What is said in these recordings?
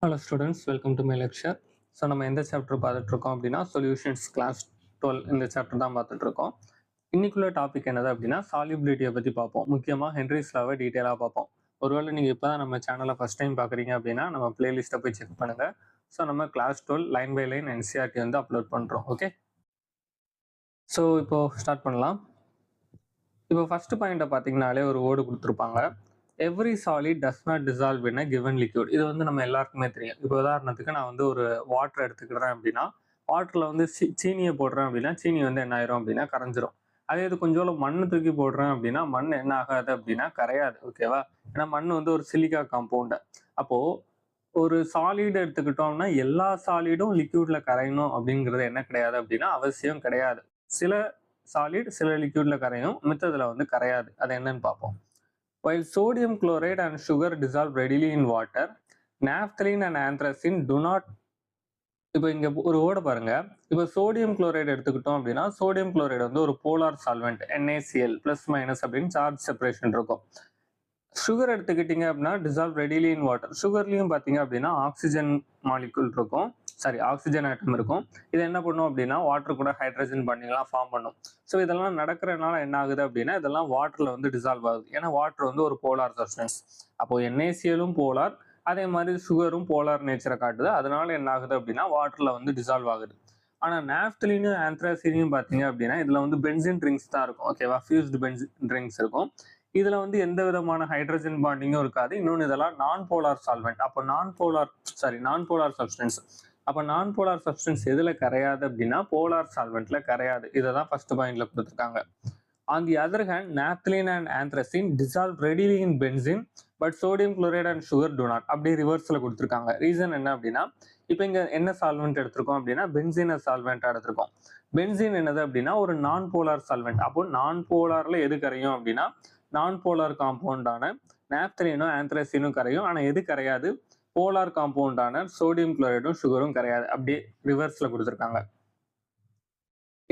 Hello students, welcome to my lecture. So நம்ம எந்த chapter பார்த்துட்டு இருக்கோம் அப்படின்னா சொல்யூஷன்ஸ் கிளாஸ் 12 இந்த சாப்டர் தான் பார்த்துட்டு இருக்கோம். இன்னைக்குள்ள டாபிக் என்னது அப்படின்னா சால்யூபிலிட்டியை பற்றி பார்ப்போம். முக்கியமாக ஹென்ரிஸ் லாவை டீட்டெயிலாக பார்ப்போம். ஒருவேளை நீங்கள் இப்போ தான் நம்ம சேனலை ஃபஸ்ட் டைம் பார்க்குறீங்க அப்படின்னா நம்ம பிளேலிஸ்ட்டை போய் செக் பண்ணுங்கள். ஸோ நம்ம class 12 line by line NCERT வந்து அப்லோட் பண்ணுறோம். ஓகே, ஸோ இப்போது ஸ்டார்ட் பண்ணலாம். இப்போ ஃபஸ்ட்டு பாயிண்ட்டை பார்த்தீங்கன்னாலே ஒரு வேர்டு கொடுத்துருப்பாங்க. Every solid does not dissolve in a given liquid. இது வந்து நம்ம எல்லாருக்குமே தெரியும். இப்போ உதாரணத்துக்கு நான் வந்து ஒரு வாட்டர் எடுத்துக்கிறேன் அப்படின்னா வாட்டரில் வந்து சீனியை போடுறேன் அப்படின்னா சீனி வந்து என்ன ஆயிரும் அப்படின்னா கரைஞ்சிரும். அதே இது கொஞ்சோண்டு மண் தூக்கி போடுறேன் அப்படின்னா மண் என்ன ஆகாது அப்படின்னா கரையாது. ஓகேவா? ஏன்னா மண் வந்து ஒரு சிலிக்கா காம்பவுண்டு. அப்போது ஒரு சாலிட் எடுத்துக்கிட்டோம்னா எல்லா சாலிடும் லிக்யூட்ல கரையணும் அப்படிங்கிறது என்ன கிடையாது அப்படின்னா அவசியம் கிடையாது. சில சாலிட் சில லிக்யூட்ல கரையும், மித்ததுல வந்து கரையாது. அது என்னன்னு பார்ப்போம். While sodium chloride and sugar dissolve readily in water, naphthalene and anthracene do not. இப்போ இங்க ஒரு வேர்டு பாருங்க. இப்போ சோடியம் குளோரைடு எடுத்துக்கிட்டோம் அப்படின்னா சோடியம் குளோரைடு வந்து ஒரு polar solvent NaCl plus minus அப்படின்னு சார்ஜ் செப்பரேஷன் இருக்கும். சுகர் எடுத்துக்கிட்டீங்க அப்படின்னா டிசால்வ் ரெடிலி இன் வாட்டர். சுகர்லையும் பார்த்தீங்க அப்படின்னா ஆக்சிஜன் மாலிகுல் இருக்கும், சாரி ஆக்சிஜன் ஆட்டம் இருக்கும். இது என்ன பண்ணும் அப்படின்னா வாட்டர் கூட ஹைட்ரஜன் பாண்டிங்லாம் ஃபார்ம் பண்ணும். ஸோ இதெல்லாம் நடக்கிறதுனால என்ன ஆகுது அப்படின்னா இதெல்லாம் வாட்டரில் வந்து டிசால்வ் ஆகுது. ஏன்னா வாட்டர் வந்து ஒரு போலார் சப்ஸ்டன்ஸ். அப்போ NaClயும் போலார், அதே மாதிரி சுகரும் போலார் நேச்சரை காட்டுது. அதனால என்ன ஆகுது அப்படின்னா வாட்டரில் வந்து டிசால்வ் ஆகுது. ஆனால் நாப்தலினும் ஆந்த்ராசினையும் பார்த்தீங்க அப்படின்னா இதில் வந்து பென்சின் ட்ரிங்க்ஸ் தான் இருக்கும். ஓகேவா? ஃபியூஸ்டு பென்சின் ட்ரிங்க்ஸ் இருக்கும். இதுல வந்து எந்த விதமான ஹைட்ரஜன் பாண்டிங்கும் இருக்காது. இன்னொன்று இதெல்லாம் நான் போலார் சால்வெண்ட். அப்போ நான் போலார் சப்ஸ்டன்ஸ். அப்போ நான் போலார் சப்ஸ்டன்ஸ் எதுல கரையாது அப்படின்னா போலார் சால்வெண்ட்ல கரையாது. இதை தான் ஃபர்ஸ்ட் பாயிண்ட்ல கொடுத்துருக்காங்க. On the other hand naphthalene and anthracene dissolve readily in benzene but sodium chloride and sugar do not. அப்படியே ரிவர்ஸ்ல கொடுத்துருக்காங்க. ரீசன் என்ன அப்படின்னா இப்போ இங்க என்ன சால்வெண்ட் எடுத்திருக்கோம் அப்படின்னா பென்சீனை சால்வெண்டா எடுத்திருக்கோம். பென்சீன் என்னது அப்படின்னா ஒரு நான் போலார் சால்வெண்ட். அப்போ நான் போலார்ல எது கரையும் அப்படின்னா நான் போலார் காம்பவுண்டான நாப்தலீனும் ஆந்த்ரசீனும் கரையும். ஆனால் எது கரையாது? போலார் காம்பவுண்டான சோடியம் குளோரைடும் சுகரும் கரையாது. அப்படியே ரிவர்ஸ்ல கொடுத்துருக்காங்க.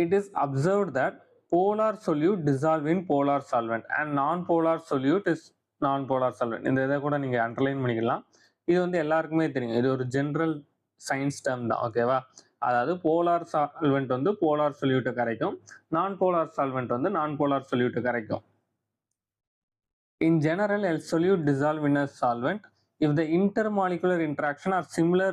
It is observed that polar solute dissolve in polar solvent and நான் போலார் சொல்யூட் இஸ் நான் போலார் சால்வெண்ட். இந்த இதை கூட நீங்க அண்டர்லைன் பண்ணிக்கலாம். இது வந்து எல்லாருக்குமே தெரியும். இது ஒரு ஜென்ரல் சயின்ஸ் டேர்ம் தான். ஓகேவா? அதாவது போலார் சால்வெண்ட் வந்து போலார் சொல்யூட்டை கரைக்கும், நான் போலார் சால்வெண்ட் வந்து நான் போலார் சொல்யூட்டை கரைக்கும். In general, a solute dissolve in a solvent if the intermolecular interaction are similar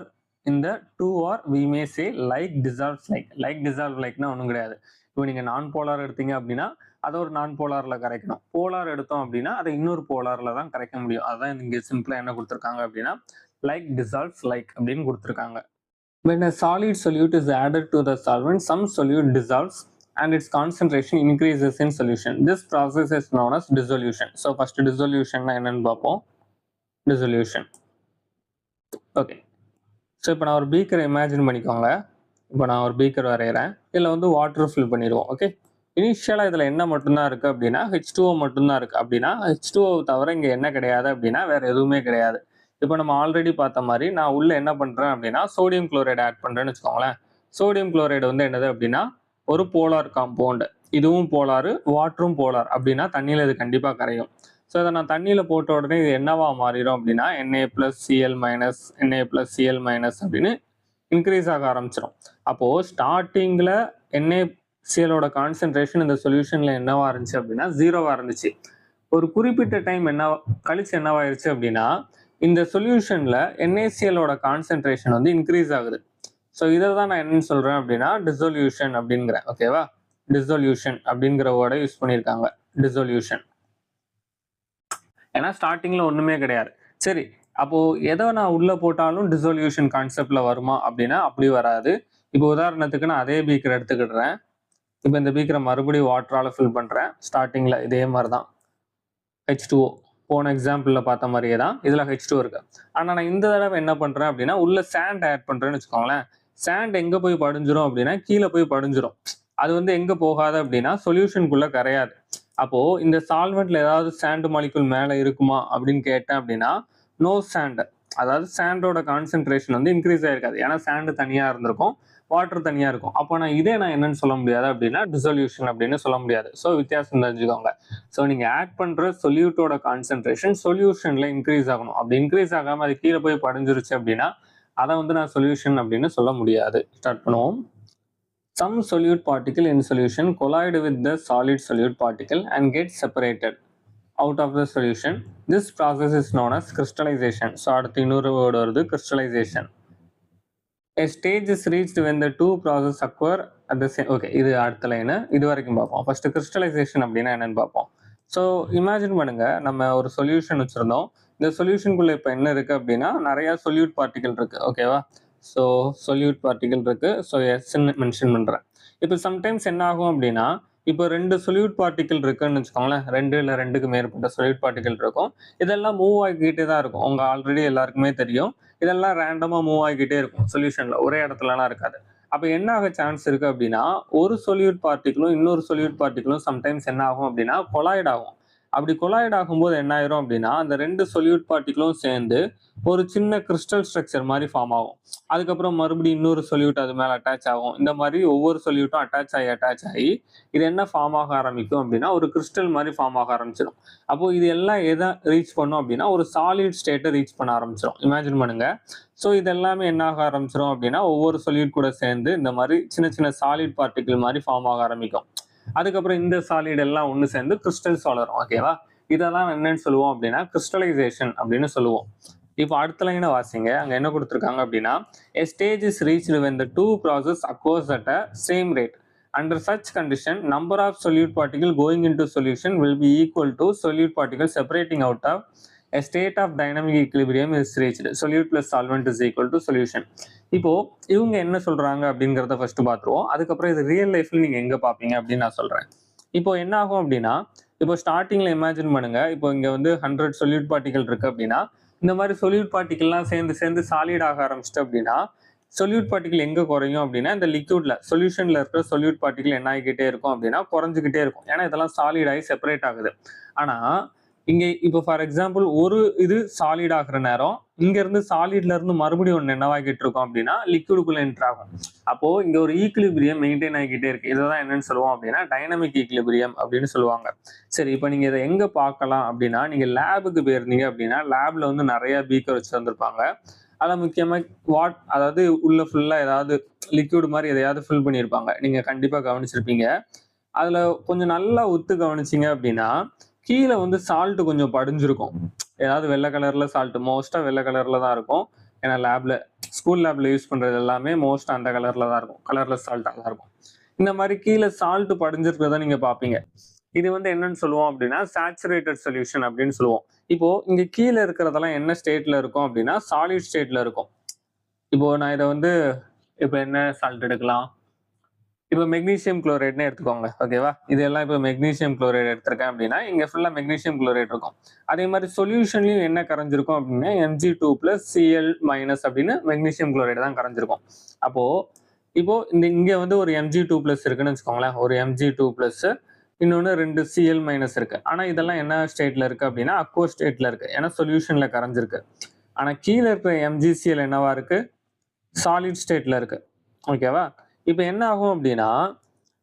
in the two, or we may say like dissolves like. Like dissolve likeனா ஒன்றும் கிடையாது. இப்போ நீங்க நான் போலார் எடுத்தீங்க அப்படின்னா அதை ஒரு நான் போலார்ல கரைக்கணும். போலார் எடுத்தோம் அப்படின்னா அதை இன்னொரு போலார்ல தான் கரைக்க முடியும். அதான் இங்க சிம்பிளா என்ன கொடுத்துருக்காங்க அப்படின்னா லைக் dissolves like அப்படின்னு கொடுத்துருக்காங்க. When a solid solute is added to the solvent, some solute dissolves and its concentration increases in solution. This process is known as dissolution. So first dissolution na enna paapom. Dissolution. Okay. So இப்போ நான் ஒரு பீக்கரை imagine பண்ணிக்கோங்க. இப்போ நான் ஒரு beaker வரைகிறேன். இதில் வந்து வாட்டர் ஃபில் பண்ணிடுவோம். ஓகே, இனிஷியலாக இதில் என்ன மட்டும்தான் இருக்குது அப்படின்னா H2O மட்டும்தான் இருக்குது. அப்படின்னா H2O தவிர இங்கே என்ன கிடையாது அப்படின்னா வேறு எதுவுமே கிடையாது. இப்போ நம்ம ஆல்ரெடி பார்த்த மாதிரி நான் உள்ள என்ன பண்ணுறேன் அப்படின்னா சோடியம் குளோரைடு ஆட் பண்ணுறேன்னு வச்சுக்கோங்களேன். சோடியம் குளோரைடு வந்து என்னது அப்படின்னா ஒரு போலார் காம்பவுண்டு. இதுவும் போலாரு, வாட்டரும் போலார். அப்படின்னா தண்ணியில் இது கண்டிப்பாக கரையும். ஸோ இதை நான் தண்ணியில் போட்ட உடனே இது என்னவா மாறிடும் அப்படின்னா Na+Cl- Na+Cl- அப்படின்னு இன்க்ரீஸ் ஆக ஆரம்பிச்சிடும். அப்போது ஸ்டார்டிங்கில் NaClோட கான்சென்ட்ரேஷன் இந்த சொல்யூஷனில் என்னவா இருந்துச்சு அப்படின்னா 0வா இருந்துச்சு. ஒரு குறிப்பிட்ட டைம் கழிச்சு என்னவாயிருச்சு அப்படின்னா இந்த சொல்யூஷனில் NaClோட கான்சென்ட்ரேஷன் வந்து இன்க்ரீஸ் ஆகுது. ஸோ இதை தான் நான் என்னன்னு சொல்கிறேன் அப்படின்னா டிசொல்யூஷன் அப்படிங்கிறேன். ஓகேவா? டிசொல்யூஷன் அப்படிங்கிற வேர்டை யூஸ் பண்ணியிருக்காங்க. டிசொல்யூஷன். ஏன்னா ஸ்டார்டிங்கில் ஒன்றுமே கிடையாது. சரி, அப்போது எதை நான் உள்ளே போட்டாலும் டிசொல்யூஷன் கான்செப்டில் வருமா அப்படின்னா அப்படி வராது. இப்போ உதாரணத்துக்கு நான் அதே பீக்கர் எடுத்துக்கிடுறேன். இப்போ இந்த பீக்கரை மறுபடியும் வாட்டரால் ஃபில் பண்ணுறேன். ஸ்டார்டிங்கில் இதே மாதிரி தான் H2O, போன எக்ஸாம்பிளில் பார்த்த மாதிரியே தான் இதில் H2O இருக்கு. ஆனால் நான் இந்த தடவை என்ன பண்ணுறேன் அப்படின்னா உள்ள சாண்ட் ஆட் பண்ணுறேன்னு வச்சுக்கோங்களேன். சாண்ட் எங்கே போய் படிஞ்சிரும் அப்படின்னா கீழே போய் படிஞ்சிரும். அது வந்து எங்கே போகாது அப்படின்னா சொல்யூஷனுக்குள்ளே கரையாது. அப்போது இந்த சால்வெண்ட்ல ஏதாவது சாண்ட் மாலிகுல் மேலே இருக்குமா அப்படின்னு கேட்டேன் அப்படின்னா நோ சாண்ட். அதாவது சாண்டோட கான்சென்ட்ரேஷன் வந்து இன்க்ரீஸ் ஆயிருக்காது. ஏன்னா சாண்டு தனியாக இருந்திருக்கும், வாட்டர் தனியாக இருக்கும். அப்போ நான் என்னன்னு சொல்ல முடியாது அப்படின்னா டிசொல்யூஷன் அப்படின்னு சொல்ல முடியாது. ஸோ வித்தியாசம் தெரிஞ்சுக்கோங்க. ஸோ நீங்கள் ஆட் பண்ணுற சொல்யூட்டோட கான்சென்ட்ரேஷன் சொல்யூஷனில் இன்க்ரீஸ் ஆகணும். அப்படி இன்க்ரீஸ் ஆகாமல் அது கீழே போய் படிஞ்சிருச்சு அப்படின்னா அதை வந்து நான் சொல்யூஷன் அப்படின்னு சொல்ல முடியாது. ஸ்டார்ட் பண்ணுவோம். Some solute particle in solution collide with the solid solute particle and get separated out of the solution. This process is known as crystallization. So அடுத்து இன்னொரு வேர்டு வருது, crystallization. A stage is reached when the two processes occur at the same. Okay, இது அடுத்த line. இது வரைக்கும் பார்ப்போம். First crystallization அப்படின்னா என்னன்னு பார்ப்போம். ஸோ இமேஜின் பண்ணுங்க, நம்ம ஒரு சொல்யூஷன் வச்சுருந்தோம். இந்த சொல்யூஷனுக்குள்ளே இப்போ என்ன இருக்குது அப்படின்னா நிறையா சொல்யூட் பார்ட்டிகல் இருக்குது. ஓகேவா? ஸோ சொல்யூட் பார்ட்டிகல் இருக்குது. ஸோ எஸ்ன்னு மென்ஷன் பண்ணுறேன். இப்போ சம்டைம்ஸ் என்ன ஆகும் அப்படின்னா, இப்போ 2 சொல்யூட் பார்ட்டிகல் இருக்குன்னு வச்சுக்கோங்களேன். 2 இல்லை 2க்கு மேற்பட்ட சொல்யூட் பார்ட்டிகல் இருக்கும். இதெல்லாம் மூவ் ஆகிக்கிட்டே தான் இருக்கும். உங்க ஆல்ரெடி எல்லாருக்குமே தெரியும், இதெல்லாம் ரேண்டமாக மூவ் ஆகிக்கிட்டே இருக்கும் சொல்யூஷனில், ஒரே இடத்துலலாம் இருக்காது. அப்போ என்ன ஆக சான்ஸ் இருக்குது அப்படின்னா, ஒரு சொல்யூட் பார்ட்டிகளும் இன்னொரு சொல்யூட் பார்ட்டிகளும் சம்டைம்ஸ் என்ன ஆகும் அப்படின்னா கொலாய்ட் ஆகும். அப்படி கொலாய்ட் ஆகும்போது என்ன ஆயிரும் அப்படின்னா, அந்த 2 சொல்யூட் பார்ட்டிகளும் சேர்ந்து ஒரு சின்ன கிறிஸ்டல் ஸ்ட்ரக்சர் மாதிரி ஃபார்ம் ஆகும். அதுக்கப்புறம் மறுபடியும் இன்னொரு சொல்யூட் அது மேலே அட்டாச் ஆகும். இந்த மாதிரி ஒவ்வொரு சொல்யூட்டும் அட்டாச் ஆகி இது என்ன ஃபார்ம் ஆக ஆரம்பிக்கும் அப்படின்னா ஒரு கிறிஸ்டல் மாதிரி ஃபார்ம் ஆக ஆரம்பிச்சிடும். அப்போ இது எல்லாம் எதை ரீச் பண்ணும் அப்படின்னா ஒரு சாலிட் ஸ்டேட்டை ரீச் பண்ண ஆரம்பிச்சிடும். இமேஜின் பண்ணுங்க. ஸோ இது எல்லாமே என்ன ஆக ஆரம்பிச்சிடும் அப்படின்னா ஒவ்வொரு சொல்யூட் கூட சேர்ந்து இந்த மாதிரி சின்ன சின்ன சாலிட் பார்ட்டிகிள் மாதிரி ஃபார்ம் ஆக ஆரம்பிக்கும். அதுக்கப்புறம் இந்த சாலிட் எல்லாம் ஒன்று சேர்ந்து கிறிஸ்டல்ஸ் வளரும். ஓகேவா? இதெல்லாம் என்னன்னு சொல்லுவோம் அப்படின்னா கிறிஸ்டலைசேஷன் அப்படின்னு சொல்லுவோம். இப்போ அடுத்த லைனை வாசிங்க. அங்கே என்ன கொடுத்துருக்காங்க அப்படின்னா, a stage is reached when the two processes occurs at a same rate. Under such condition, number of solute particles going into solution will be equal to solute particles separating out of a state of dynamic equilibrium is reached. Solute plus solvent is equal to solution. இப்போ இவங்க என்ன சொல்றாங்க அப்படிங்கிறத first பார்த்துருவோம். அதுக்கப்புறம் இது real லைஃப்ல நீங்க எங்க பார்ப்பீங்க அப்படின்னு நான் சொல்றேன். இப்போ என்ன ஆகும் அப்படின்னா, இப்போ ஸ்டார்டிங்ல இமேஜின் பண்ணுங்க, இப்போ இங்க வந்து 100 சொல்யூட் பார்ட்டிகல் இருக்கு அப்படின்னா இந்த மாதிரி சொல்யூட் பார்ட்டிகல்லாம் சேர்ந்து சாலிட் ஆக ஆரம்பிச்சிட்டு அப்படின்னா சொல்யூட் பார்ட்டிகல் எங்க குறையும் அப்படின்னா இந்த லிக்யூட்ல சொல்யூஷன்ல இருக்கிற சொல்யூட் பார்ட்டிகல் என்ன ஆகிக்கிட்டே இருக்கும் அப்படின்னா குறைஞ்சிக்கிட்டே இருக்கும். ஏன்னா இதெல்லாம் சாலிட் ஆகி செப்பரேட் ஆகுது. ஆனா இங்க இப்போ ஃபார் எக்ஸாம்பிள் ஒரு இது சாலிட் ஆகுற நேரம் இங்க இருந்து சாலிட்ல இருந்து மறுபடியும் ஒன்று என்னவாகிட்டு இருக்கும் அப்படின்னா லிக்யூடுக்குள்ள என்டர் ஆகும். அப்போ இங்க ஒரு ஈக்குலிபிரியம் மெயின்டைன் ஆகிக்கிட்டே இருக்கு. இதான் என்னன்னு சொல்லுவோம் அப்படின்னா டைனமிக் ஈக்குலிபிரியம் அப்படின்னு சொல்லுவாங்க. சரி, இப்போ நீங்க இதை எங்க பார்க்கலாம் அப்படின்னா, நீங்க லேபுக்கு போயிருந்தீங்க அப்படின்னா லேப்ல வந்து நிறைய பீக்கர் வச்சு வந்திருப்பாங்க. அதில் முக்கியமாக அதாவது உள்ள ஃபுல்லா ஏதாவது லிக்யூடு மாதிரி எதையாவது ஃபில் பண்ணியிருப்பாங்க. நீங்க கண்டிப்பா கவனிச்சிருப்பீங்க. அதுல கொஞ்சம் நல்லா உத்து கவனிச்சிங்க அப்படின்னா கீழே வந்து சால்ட் கொஞ்சம் படிஞ்சிருக்கும். ஏதாவது வெள்ளை கலர்ல சால்ட், மோஸ்டா வெள்ளை கலர்ல தான் இருக்கும். ஏன்னா ஸ்கூல் லேப்ல யூஸ் பண்றது எல்லாமே மோஸ்டா அந்த கலர்ல தான் இருக்கும், கலர்லெஸ் சால்ட்டா தான் இருக்கும். இந்த மாதிரி கீழே சால்ட் படிஞ்சிருக்கிறத நீங்க பாப்பீங்க. இது வந்து என்னன்னு சொல்லுவோம் அப்படின்னா சேச்சுரேட்டட் சொல்யூஷன் அப்படின்னு சொல்லுவோம். இப்போ இங்க கீழே இருக்கிறதெல்லாம் என்ன ஸ்டேட்ல இருக்கும் அப்படின்னா சாலிட் ஸ்டேட்ல இருக்கும். இப்போ நான் இதை வந்து இப்போ என்ன சால்ட் எடுக்கலாம், இப்போ மெக்னீசியம் குளோரைட்னு எடுத்துக்கோங்க. ஓகேவா? இதெல்லாம் இப்போ மெக்னீசியம் குளோரைட் எடுத்திருக்கேன் அப்படின்னா இங்க ஃபுல்லா மெக்னீசியம் குளோரைட் இருக்கும். அதே மாதிரி சொல்யூஷன்லயும் என்ன கரைஞ்சிருக்கும் அப்படின்னா Mg2+Cl- அப்படின்னு மெக்னீசியம் குளோரைட் தான் கரைஞ்சிருக்கும். அப்போ இப்போ இங்க வந்து ஒரு Mg2+ இருக்குன்னு வச்சுக்கோங்களேன். ஒரு Mg2+, இன்னொன்று 2 Cl- இருக்கு. ஆனா இதெல்லாம் என்ன ஸ்டேட்ல இருக்கு அப்படின்னா அக்வோ ஸ்டேட்ல இருக்கு. ஏன்னா சொல்யூஷன்ல கரைஞ்சிருக்கு. ஆனா கீழே இருக்கிற MgCl என்னவா இருக்கு? சாலிட் ஸ்டேட்ல இருக்கு. ஓகேவா? இப்போ என்ன ஆகும் அப்படின்னா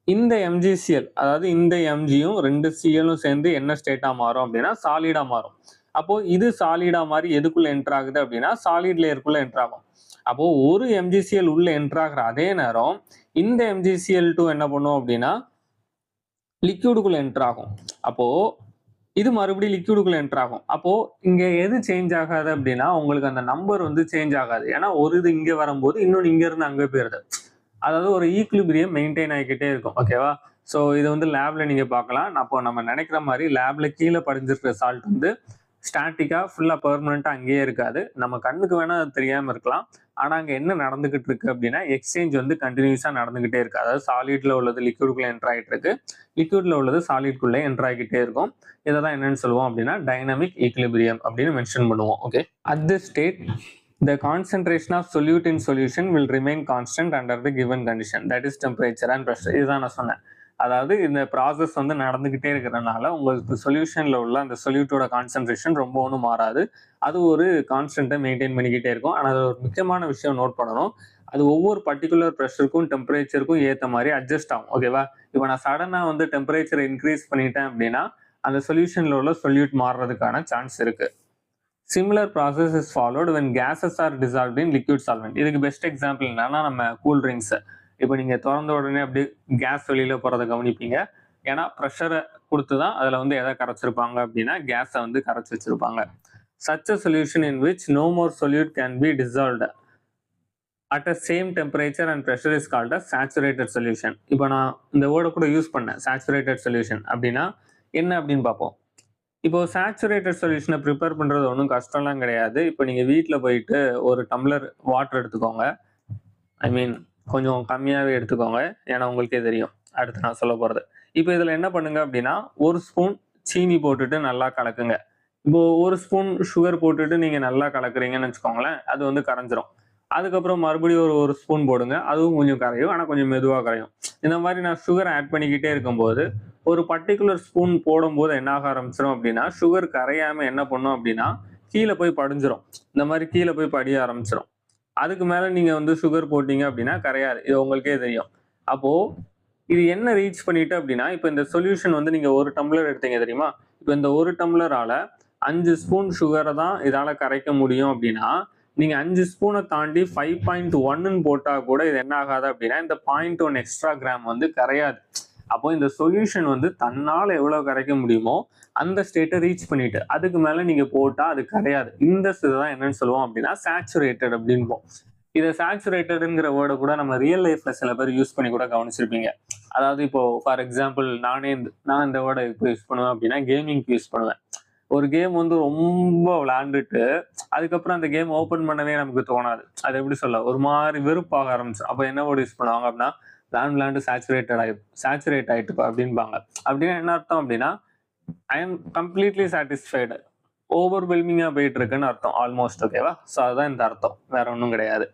இந்த MgCl, அதாவது இந்த Mgயும் 2 Cl-ம் சேர்ந்து என்ன ஸ்டேட்டா மாறும் அப்படின்னா சாலிடா மாறும். அப்போ இது சாலிடா மாதிரி எதுக்குள்ள என்டர் ஆகுது அப்படின்னா சாலிட் லேயருக்குள்ள என்டர் ஆகும். அப்போ ஒரு MgCl உள்ள என்டர் ஆகிற அதே நேரம் இந்த MgCl2 என்ன பண்ணும் அப்படின்னா லிக்யூடுக்குள்ள என்டர் ஆகும். அப்போ இது மறுபடியும் லிக்யூடுக்குள்ள என்டர் ஆகும். அப்போ இங்க எது சேஞ்ச் ஆகாது அப்படின்னா உங்களுக்கு அந்த நம்பர் வந்து சேஞ்ச் ஆகாது. ஏன்னா ஒரு இது இங்க வரும்போது இன்னொன்று இங்க இருந்து அங்கே போயிருது. அதாவது ஒரு ஈக்குலிபிரியம் மெயின்டைன் ஆகிக்கிட்டே இருக்கும். ஓகேவா? ஸோ இது வந்து லேப்ல நீங்க பார்க்கலாம். அப்போ நம்ம நினைக்கிற மாதிரி லேப்ல கீழே படிஞ்சிருக்கிற சால்ட் வந்து ஸ்டாட்டிக்கா ஃபுல்லா பெர்மனண்டா அங்கேயே இருக்காது. நம்ம கண்ணுக்கு வேணா அது தெரியாம இருக்கலாம். ஆனா அங்க என்ன நடந்துகிட்டு இருக்கு அப்படின்னா எக்ஸ்சேஞ்ச் வந்து கண்டினியூஸா நடந்துகிட்டே இருக்கு. அதாவது சாலிட்ல உள்ளது லிக்யூடுக்குள்ள என்டர் ஆகிட்டு இருக்கு, லிக்யூட்ல உள்ளது சாலிட்குள்ள என்டர் ஆகிக்கிட்டே இருக்கும். இதை தான் என்னன்னு சொல்லுவோம் அப்படின்னா டைனமிக் ஈக்குலிபிரியம் அப்படின்னு மென்ஷன் பண்ணுவோம். Okay, at this state the concentration of solute in solution will remain constant under the given condition, that is temperature and pressure. இதுதான் நான் சொன்னேன். அதாவது இந்த ப்ராசஸ் வந்து நடந்துகிட்டே இருக்கிறனால உங்களுக்கு சொல்யூஷன்ல உள்ள அந்த சொல்யூட்டோட கான்சென்ட்ரேஷன் ரொம்ப ஒன்றும் மாறாது. அது ஒரு கான்ஸ்டன்ட்டை மெயின்டைன் பண்ணிக்கிட்டே இருக்கும். ஆனால் அது ஒரு முக்கியமான விஷயம் நோட் பண்ணணும். அது ஒவ்வொரு பர்ட்டிகுலர் ப்ரெஷருக்கும் டெம்பரேச்சருக்கும் ஏற்ற மாதிரி அட்ஜஸ்ட் ஆகும். ஓகேவா? இப்போ நான் சடனாக வந்து டெம்பரேச்சரை இன்க்ரீஸ் பண்ணிட்டேன் அப்படின்னா அந்த சொல்யூஷன்ல உள்ள சொல்யூட் மாறுறதுக்கான சான்ஸ் இருக்கு. Similar process is followed when gases are dissolved in liquid solvent. இதுக்கு பெஸ்ட் எக்ஸாம்பிள் என்னன்னா நம்ம கூல் ட்ரிங்க்ஸ். இப்போ நீங்க திறந்த உடனே அப்படியே கேஸ் வெளியில போறதை கவனிப்பீங்க. ஏன்னா ப்ரெஷரை கொடுத்து தான் அதில் வந்து எதை கரைச்சிருப்பாங்க அப்படின்னா கேஸை வந்து கரைச்சி வச்சிருப்பாங்க. Such a solution in which no more solute can be dissolved at a same temperature and pressure is called a saturated solution. இப்போ நான் இந்த வேர்டை கூட யூஸ் பண்ணேன், saturated solution அப்படின்னா என்ன அப்படின்னு பார்ப்போம். இப்போ சேச்சுரேட்டட் சொல்யூஷனை ப்ரிப்பேர் பண்ணுறது ஒன்றும் கஷ்டம்லாம் கிடையாது. இப்போ நீங்கள் வீட்டில் போயிட்டு ஒரு டம்ளர் வாட்டர் எடுத்துக்கோங்க. ஐ மீன் கொஞ்சம் கம்மியாகவே எடுத்துக்கோங்க, ஏன்னா உங்களுக்கே தெரியும் அடுத்து நான் சொல்ல போகிறது. இப்போ இதில் என்ன பண்ணுங்க அப்படின்னா ஒரு ஸ்பூன் சீனி போட்டுட்டு நல்லா கலக்குங்க. இப்போ ஒரு ஸ்பூன் சுகர் போட்டுட்டு நீங்கள் நல்லா கலக்குறீங்கன்னு வச்சுக்கோங்களேன், அது வந்து கரைஞ்சிரும். அதுக்கப்புறம் மறுபடியும் ஒரு ஸ்பூன் போடுங்க, அதுவும் கொஞ்சம் கரையும், ஆனால் கொஞ்சம் மெதுவாக கரையும். இந்த மாதிரி நான் சுகர் ஆட் பண்ணிக்கிட்டே இருக்கும்போது ஒரு பர்டிகுலர் ஸ்பூன் போடும்போது என்ன ஆக ஆரம்பிச்சிடும் அப்படின்னா சுகர் கரையாமல் என்ன பண்ணும் அப்படின்னா கீழே போய் படிஞ்சிரும். இந்த மாதிரி கீழே போய் படிய ஆரம்பிச்சிடும். அதுக்கு மேலே நீங்கள் வந்து சுகர் போட்டீங்க அப்படின்னா கரையாது. இது உங்களுக்கே தெரியும். அப்போது இது என்ன ரீச் பண்ணிட்டு அப்படின்னா இப்போ இந்த சொல்யூஷன் வந்து நீங்கள் ஒரு டம்ளர் எடுத்தீங்க தெரியுமா? இப்போ இந்த ஒரு டம்ளரால் 5 ஸ்பூன் சுகரை தான் இதால் கரைக்க முடியும் அப்படின்னா நீங்கள் 5 ஸ்பூனை தாண்டி 5.1 போட்டால் கூட இது என்ன ஆகாது அப்படின்னா இந்த 0.1 எக்ஸ்ட்ரா கிராம் வந்து கரையாது. அப்போ இந்த சொல்யூஷன் வந்து தன்னால் எவ்வளோ கரைக்க முடியுமோ அந்த ஸ்டேட்டை ரீச் பண்ணிட்டு அதுக்கு மேலே நீங்கள் போட்டால் அது கரையாது. இந்த இதுதான் என்னன்னு சொல்லுவோம் அப்படின்னா சேச்சுரேட்டட் அப்படின்போம். இதை சேச்சுரேட்டடுங்கிற வேர்டை கூட நம்ம ரியல் லைஃப்ல சில பேர் யூஸ் பண்ணி கூட கவனிச்சிருப்பீங்க. அதாவது இப்போ ஃபார் எக்ஸாம்பிள் நான் இந்த வேர்டை இப்போ யூஸ் பண்ணுவேன் அப்படின்னா கேமிங்க்கு யூஸ் பண்ணுவேன். ஒரு கேம் வந்து ரொம்ப விளையாண்டுட்டு அதுக்கப்புறம் அந்த கேம் ஓப்பன் பண்ணவே நமக்கு தோணாது. அது எப்படி சொல்ல, ஒரு மாதிரி வெறுப்பாக ஆரம்பிச்சு. அப்போ என்ன வேர்டு யூஸ் பண்ணுவாங்க அப்படின்னா விளையாண்டு சேச்சுரேட் ஆயிட்டு அப்படின்பாங்க. அப்படின்னா என்ன அர்த்தம் அப்படின்னா ஐ எம் கம்ப்ளீட்லி சாட்டிஸ்ஃபைடு, ஓவர்வெல்மிங்காக போயிட்டு இருக்குன்னு அர்த்தம் ஆல்மோஸ்ட். ஓகேவா? ஸோ அதுதான் இந்த அர்த்தம், வேற ஒன்றும் கிடையாது.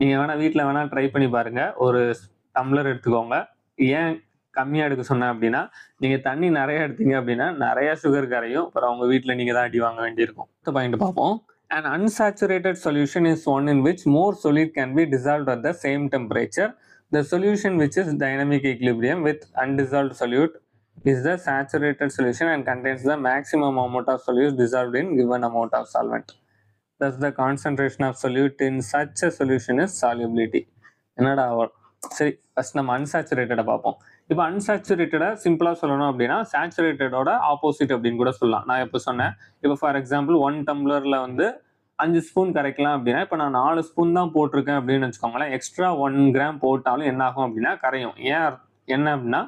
நீங்கள் வேணா வீட்டில் வேணா ட்ரை பண்ணி பாருங்க. ஒரு டம்ளர் எடுத்துக்கோங்க. ஏன் கம்மியாக எடுக்க சொன்னேன் அப்படின்னா நீங்கள் தண்ணி நிறைய எடுத்தீங்க அப்படின்னா நிறைய சுகர் கரையும். அப்புறம் அவங்க வீட்டில் நீங்கள் தான் அடி வாங்க வேண்டியிருக்கும். அடுத்த பாயிண்ட் பார்ப்போம். An unsaturated solution is one in which more solute can be dissolved at the same temperature. The solution which is dynamic equilibrium with undissolved solute is the saturated solution and contains the maximum amount of solute dissolved in given amount of solvent. Thus the concentration of solute in such a solution is solubility. என்னடா சரி, first நம்ம அன்சாச்சுரேட்டடை பார்ப்போம். இப்போ அன்சாச்சுரேட்டடை சிம்பிளாக சொல்லணும் அப்படின்னா சேச்சுரேட்டடோட opposite அப்படின்னு கூட சொல்லலாம். நான் எப்போ சொன்னேன், இப்போ ஃபார் எக்ஸாம்பிள் 1 டம்ளரில் வந்து 5 ஸ்பூன் கரைக்கலாம் அப்படின்னா இப்போ நான் 4 ஸ்பூன் தான் போட்டிருக்கேன் அப்படின்னு வச்சுக்கோங்களேன். எக்ஸ்ட்ரா 1 கிராம் போட்டாலும் என்ன ஆகும் அப்படின்னா கரையும். ஏன் என்ன அப்படின்னா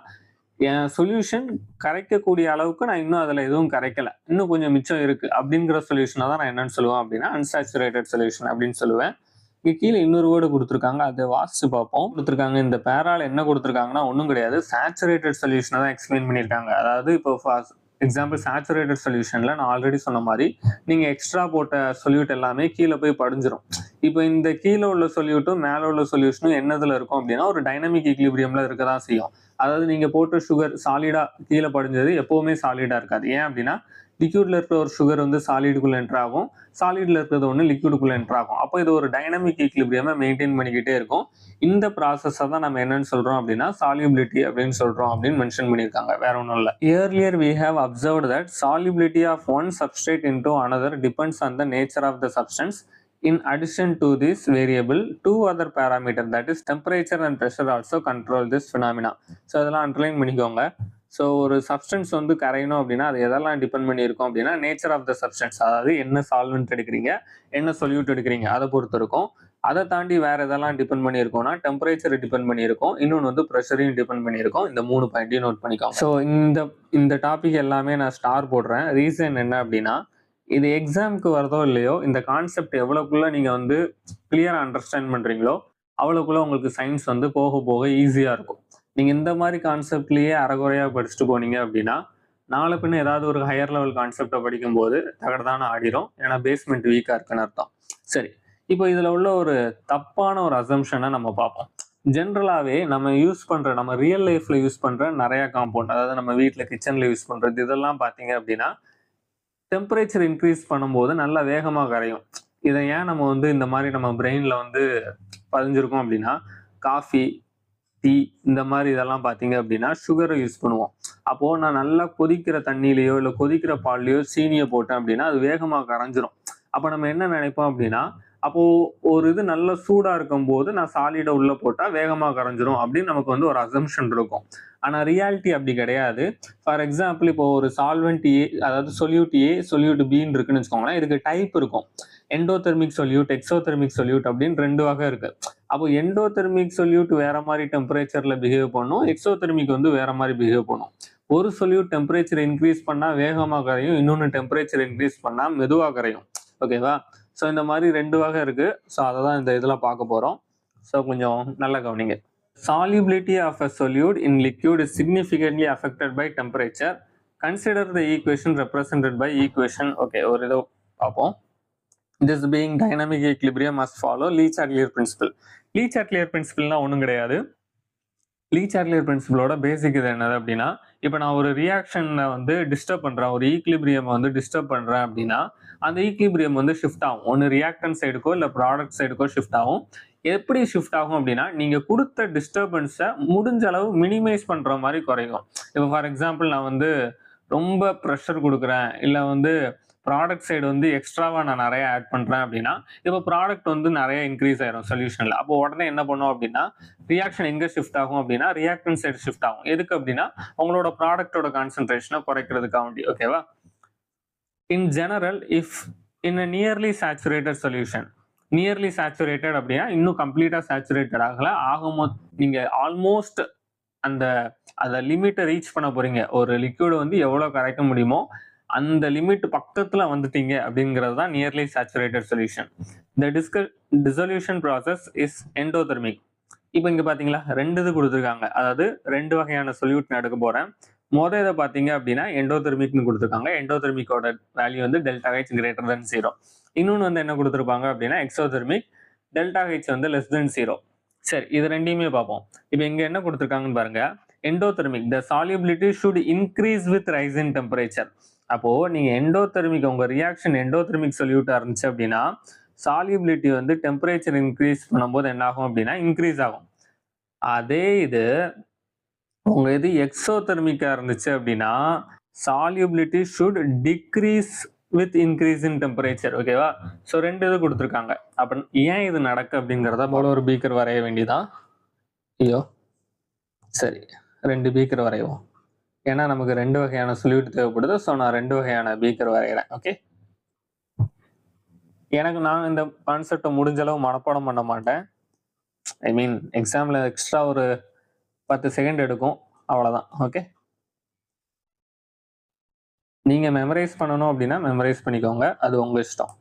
என் சொல்யூஷன் கரைக்கக்கூடிய அளவுக்கு நான் இன்னும் அதில் எதுவும் கரைக்கலை, இன்னும் கொஞ்சம் மிச்சம் இருக்குது அப்படிங்கிற சொல்யூஷனை தான் நான் என்னன்னு சொல்லுவேன் அப்படின்னா அன்சாச்சுரேட்டட் சொல்யூஷன் அப்படின்னு சொல்லுவேன். இங்கே கீழே இன்னொரு வேர்டு கொடுத்துருக்காங்க, அதை வாசிச்சு பார்ப்போம். கொடுத்துருக்காங்க இந்த பேரால என்ன கொடுத்துருக்காங்கன்னா ஒன்றும் கிடையாது, சேச்சுரேட்டட் சொல்யூஷனை தான் எக்ஸ்பிளைன் பண்ணியிருக்காங்க. அதாவது இப்போ எக்ஸாம்பிள் சேச்சுரேட்டட் சொல்யூஷன்ல நான் ஆல்ரெடி சொன்ன மாதிரி நீங்கள் எக்ஸ்ட்ரா போட்ட சொல்யூட் எல்லாமே கீழே போய் படிஞ்சிடும். இப்போ இந்த கீழே உள்ள சொல்யூட்டும் மேலே உள்ள சொல்யூஷனும் என்னதுல இருக்கும் அப்படின்னா ஒரு டைனமிக் ஈக்லிபிரியம்ல இருக்க தான் செய்யும். அதாவது நீங்கள் போட்ட சுகர் சாலிடா கீழே படிஞ்சது எப்பவுமே சாலிடா இருக்காது. ஏன் அப்படின்னா லிக்யூட்ல இருக்கிற ஒரு சுகர் வந்து சாலிடுக்குள்ள என்டர் ஆகும், சாலிட்ல இருக்கிறது ஒன்று லிக்யூடுக்குள்ள என்டர் ஆகும். அப்போ இது ஒரு டைனமிக் ஈக்லிபிரியமை மெயின்டைன் பண்ணிக்கிட்டே இருக்கும். இந்த ப்ராசஸை தான் நம்ம என்னன்னு சொல்றோம் அப்படின்னா சால்யூபிலிட்டி அப்படின்னு சொல்றோம் அப்படின்னு மென்ஷன் பண்ணியிருக்காங்க. வேற ஒன்றும் இல்லை. Earlier we have observed that solubility of one substrate into another depends on the nature of the substance. In addition to this variable, two other parameters, that is temperature and pressure, also control this phenomena. So அதெல்லாம் underline பண்ணிக்கோங்க. So ஒரு substance வந்து கரையணும் அப்படின்னா அது எதெல்லாம் depend பண்ணியிருக்கும் அப்படின்னா nature of the substance, அதாவது என்ன சால்வெண்ட் எடுக்கிறீங்க, என்ன சொல்யூட் எடுக்கிறீங்க அதை பொறுத்து இருக்கும். அதை தாண்டி வேற எதெல்லாம் டிபெண்ட் பண்ணியிருக்கோம்னா டெம்பரேச்சர் டிபெண்ட் பண்ணியிருக்கோம், இன்னொன்று வந்து ப்ரெஷரையும் டிபெண்ட் பண்ணியிருக்கோம். இந்த 3 பாயிண்ட்டையும் நோட் பண்ணிக்கோங்க. ஸோ இந்த டாபிக் எல்லாமே நான் ஸ்டார் போடுறேன். ரீசன் என்ன அப்படின்னா இது எக்ஸாமுக்கு வரதோ இல்லையோ இந்த கான்செப்ட் எவ்வளோக்குள்ள நீங்கள் வந்து கிளியராக அண்டர்ஸ்டாண்ட் பண்ணுறீங்களோ அவ்வளோக்குள்ள உங்களுக்கு சயின்ஸ் வந்து போக போக ஈஸியாக இருக்கும். நீங்கள் இந்த மாதிரி கான்செப்ட்லேயே அறகுறையாக படிச்சுட்டு போனீங்க அப்படின்னா நாளை பின்ன ஏதாவது ஒரு ஹையர் லெவல் கான்செப்டை படிக்கும்போது தகடதான ஆடிரும், ஏன்னா பேஸ்மெண்ட் வீக்காக இருக்குன்னு அர்த்தம். சரி, இப்போ இதில் உள்ள ஒரு தப்பான ஒரு அசம்ஷனை நம்ம பார்ப்போம். ஜென்ரலாகவே நம்ம யூஸ் பண்ணுற நம்ம ரியல் லைஃப்பில் யூஸ் பண்ணுற நிறைய காம்பவுண்ட், அதாவது நம்ம வீட்டில் கிச்சனில் யூஸ் பண்ணுறது இதெல்லாம் பார்த்தீங்க அப்படின்னா டெம்பரேச்சர் இன்க்ரீஸ் பண்ணும்போது நல்லா வேகமாக கரையும். இதை ஏன் நம்ம வந்து இந்த மாதிரி நம்ம பிரெயினில் வந்து பதிஞ்சிருக்கோம் அப்படின்னா, காஃபி, டீ இந்த மாதிரி இதெல்லாம் பார்த்தீங்க அப்படின்னா சுகரை யூஸ் பண்ணுவோம். அப்போது நான் நல்லா கொதிக்கிற தண்ணியிலையோ இல்லை கொதிக்கிற பால்லையோ சீனியை போட்டேன் அப்படின்னா அது வேகமாக கரைஞ்சிரும். அப்போ நம்ம என்ன நினைப்போம் அப்படின்னா, அப்போ ஒரு இது நல்ல சூடா இருக்கும்போது நான் சாலிடா உள்ள போட்டா வேகமா கரைஞ்சிரும் அப்படின்னு நமக்கு வந்து ஒரு அசம்ஷன் இருக்கும். ஆனா ரியாலிட்டி அப்படி கிடையாது. ஃபார் எக்ஸாம்பிள் இப்போ ஒரு சால்வெண்ட் ஏ, அதாவது சொல்யூட் ஏ, சொல்யூட் பின்னு இருக்குன்னு வச்சுக்கோங்களேன். இதுக்கு டைப் இருக்கும். எண்டோதெர்மிக் சொல்யூட், எக்ஸோதெர்மிக் சொல்யூட் அப்படின்னு 2 வகை இருக்கு. அப்போ எண்டோதெர்மிக் சொல்யூட் வேற மாதிரி டெம்பரேச்சர்ல பிஹேவ் பண்ணும், எக்ஸோதெர்மிக் வந்து வேற மாதிரி பிஹேவ் பண்ணும். ஒரு சொல்யூட் டெம்பரேச்சர் இன்க்ரீஸ் பண்ணா வேகமா கரையும், இன்னொன்னு டெம்பரேச்சர் இன்க்ரீஸ் பண்ணா மெதுவா கரையும். ஓகேவா? ஸோ இந்த மாதிரி 2 வகை இருக்கு. ஸோ அதை தான் இந்த இதில் பார்க்க போகிறோம். ஸோ கொஞ்சம் நல்லா கவனிங்க. Solubility of a solute in liquid is significantly affected by temperature. Consider the equation represented by equation. Okay, ஒரு இதை பார்ப்போம். This being dynamic equilibrium must follow Le-Chatelier principle. Le-Chatelier principleனா ஒன்றும் கிடையாது. Le-Chatelier பிரின்சிபிளோட பேசிக் இது என்னது அப்படின்னா, இப்போ நான் ஒரு ரியாக்ஷனை வந்து டிஸ்டர்ப் பண்ணுறேன், ஒரு ஈக்லிபிரியம் வந்து டிஸ்டர்ப் பண்ணுறேன் அப்படின்னா அந்த ஈக்லிபிரியம் வந்து ஷிஃப்ட் ஆகும். ஒன்று ரியாக்டன் சைடுக்கோ இல்லை ப்ராடக்ட் சைடுக்கோ ஷிஃப்ட் ஆகும். எப்படி ஷிஃப்ட் ஆகும் அப்படின்னா, நீங்கள் கொடுத்த டிஸ்டர்பன்ஸை முடிஞ்ச அளவு மினிமைஸ் பண்ணுற மாதிரி குறையும். இப்போ ஃபார் எக்ஸாம்பிள் நான் வந்து ரொம்ப ப்ரெஷர் கொடுக்குறேன், இல்லை வந்து ப்ராடக்ட் சைடு வந்து எக்ஸ்ட்ராவாக நான் நிறைய ஆட் பண்ணுறேன் அப்படின்னா, இப்போ ப்ராடக்ட் வந்து நிறைய இன்க்ரீஸ் ஆயிரும் சொல்யூஷனில். அப்போ உடனே என்ன பண்ணும் அப்படின்னா, ரியாக்ஷன் எங்கே ஷிஃப்ட் ஆகும் அப்படின்னா ரியாக்டன் சைடு ஷிஃப்ட் ஆகும். எதுக்கு அப்படின்னா உங்களோட ப்ராடக்டோட கான்சென்ட்ரேஷனை குறைக்கிறதுக்காக வேண்டி. ஓகேவா? இன் general, if in a nearly saturated solution, nearly saturated அப்படின்னா இன்னும் கம்ப்ளீட்டாக சேச்சுரேட்டட் ஆகும்போது நீங்கள் ஆல்மோஸ்ட் அந்த லிமிட்டை ரீச் பண்ண போறீங்க. ஒரு லிக்விட் வந்து எவ்வளோ கரைக்க முடியுமோ அந்த லிமிட் பக்கத்துல வந்துட்டீங்க அப்படிங்கிறது தான் nearly saturated solution. The dissolution process is endothermic. இப்போ இங்க பாத்தீங்களா 2 இது கொடுத்துருக்காங்க, அதாவது 2 வகையான சொல்யூட் நான் எடுக்க போறேன். மொதல் இதை பார்த்தீங்க அப்படின்னா எண்டோதெர்மிக்னு கொடுத்துருக்காங்க. எண்டோதெர்மிக்கோட வேல்யூ வந்து டெல்டா ஹெச் கிரேட்டர் தென் 0. இன்னொன்று வந்து என்ன கொடுத்துருப்பாங்க அப்படின்னா எக்ஸோதெர்மிக், டெல்டா ஹெச் வந்து லெஸ் தென் 0. சரி, இது ரெண்டையுமே பார்ப்போம். இப்போ இங்க என்ன கொடுத்துருக்காங்கன்னு பாருங்க. Endothermic, the solubility should increase with rice in temperature. அப்போ நீங்க எண்டோதெர்மிக், உங்க ரியாக்ஷன் எண்டோதெர்மிக் சொல்யூட்டா இருந்துச்சு அப்படின்னா சால்யூபிலிட்டி வந்து டெம்பரேச்சர் இன்க்ரீஸ் பண்ணும்போது என்ன ஆகும் அப்படின்னா இன்க்ரீஸ் ஆகும். அதே இது உங்க இது எக்ஸோதெர்மிக்கா இருந்துச்சு அப்படின்னா solubility should decrease with increase in temperature. ஓகேவா? ஸோ 2 இது கொடுத்துருக்காங்க. அப்ப ஏன் இது நடக்கு அப்படிங்கிறத போல ஒரு பீக்கர் வரைய வேண்டியதான். ஐயோ சரி, 2 பீக்கர் வரைவோம். ஏன்னா நமக்கு 2 வகையான சொல்யூட் தேவைப்படுது. ஸோ நான் 2 வகையான பீக்கர் வரைகிறேன். ஓகே, எனக்கு நான் இந்த கான்செப்டை முடிஞ்ச அளவு மனப்பாடம் பண்ண மாட்டேன். ஐ மீன் எக்ஸாம்ல எக்ஸ்ட்ரா ஒரு 10 செகண்ட் எடுக்கும், அவ்வளோதான். ஓகே, நீங்க மெமரைஸ் பண்ணணும் அப்படின்னா மெமரைஸ் பண்ணிக்கோங்க, அது உங்க இஷ்டம்.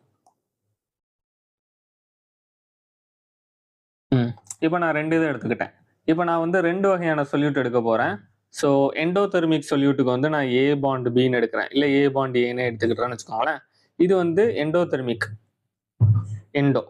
இப்போ நான் 2 இதை எடுத்துக்கிட்டேன். இப்போ நான் வந்து 2 வகையான சொல்யூட் எடுக்க போறேன். ஸோ எண்டோதெர்மிக் சொல்யூட்டுக்கு வந்து நான் ஏ பாண்ட் பின்னு எடுக்கிறேன், இல்லை ஏ பாண்ட் ஏன்னு எடுத்துக்கிட்டேன்னு வச்சுக்கோங்களேன். இது வந்து எண்டோதெர்மிக். எண்டோ,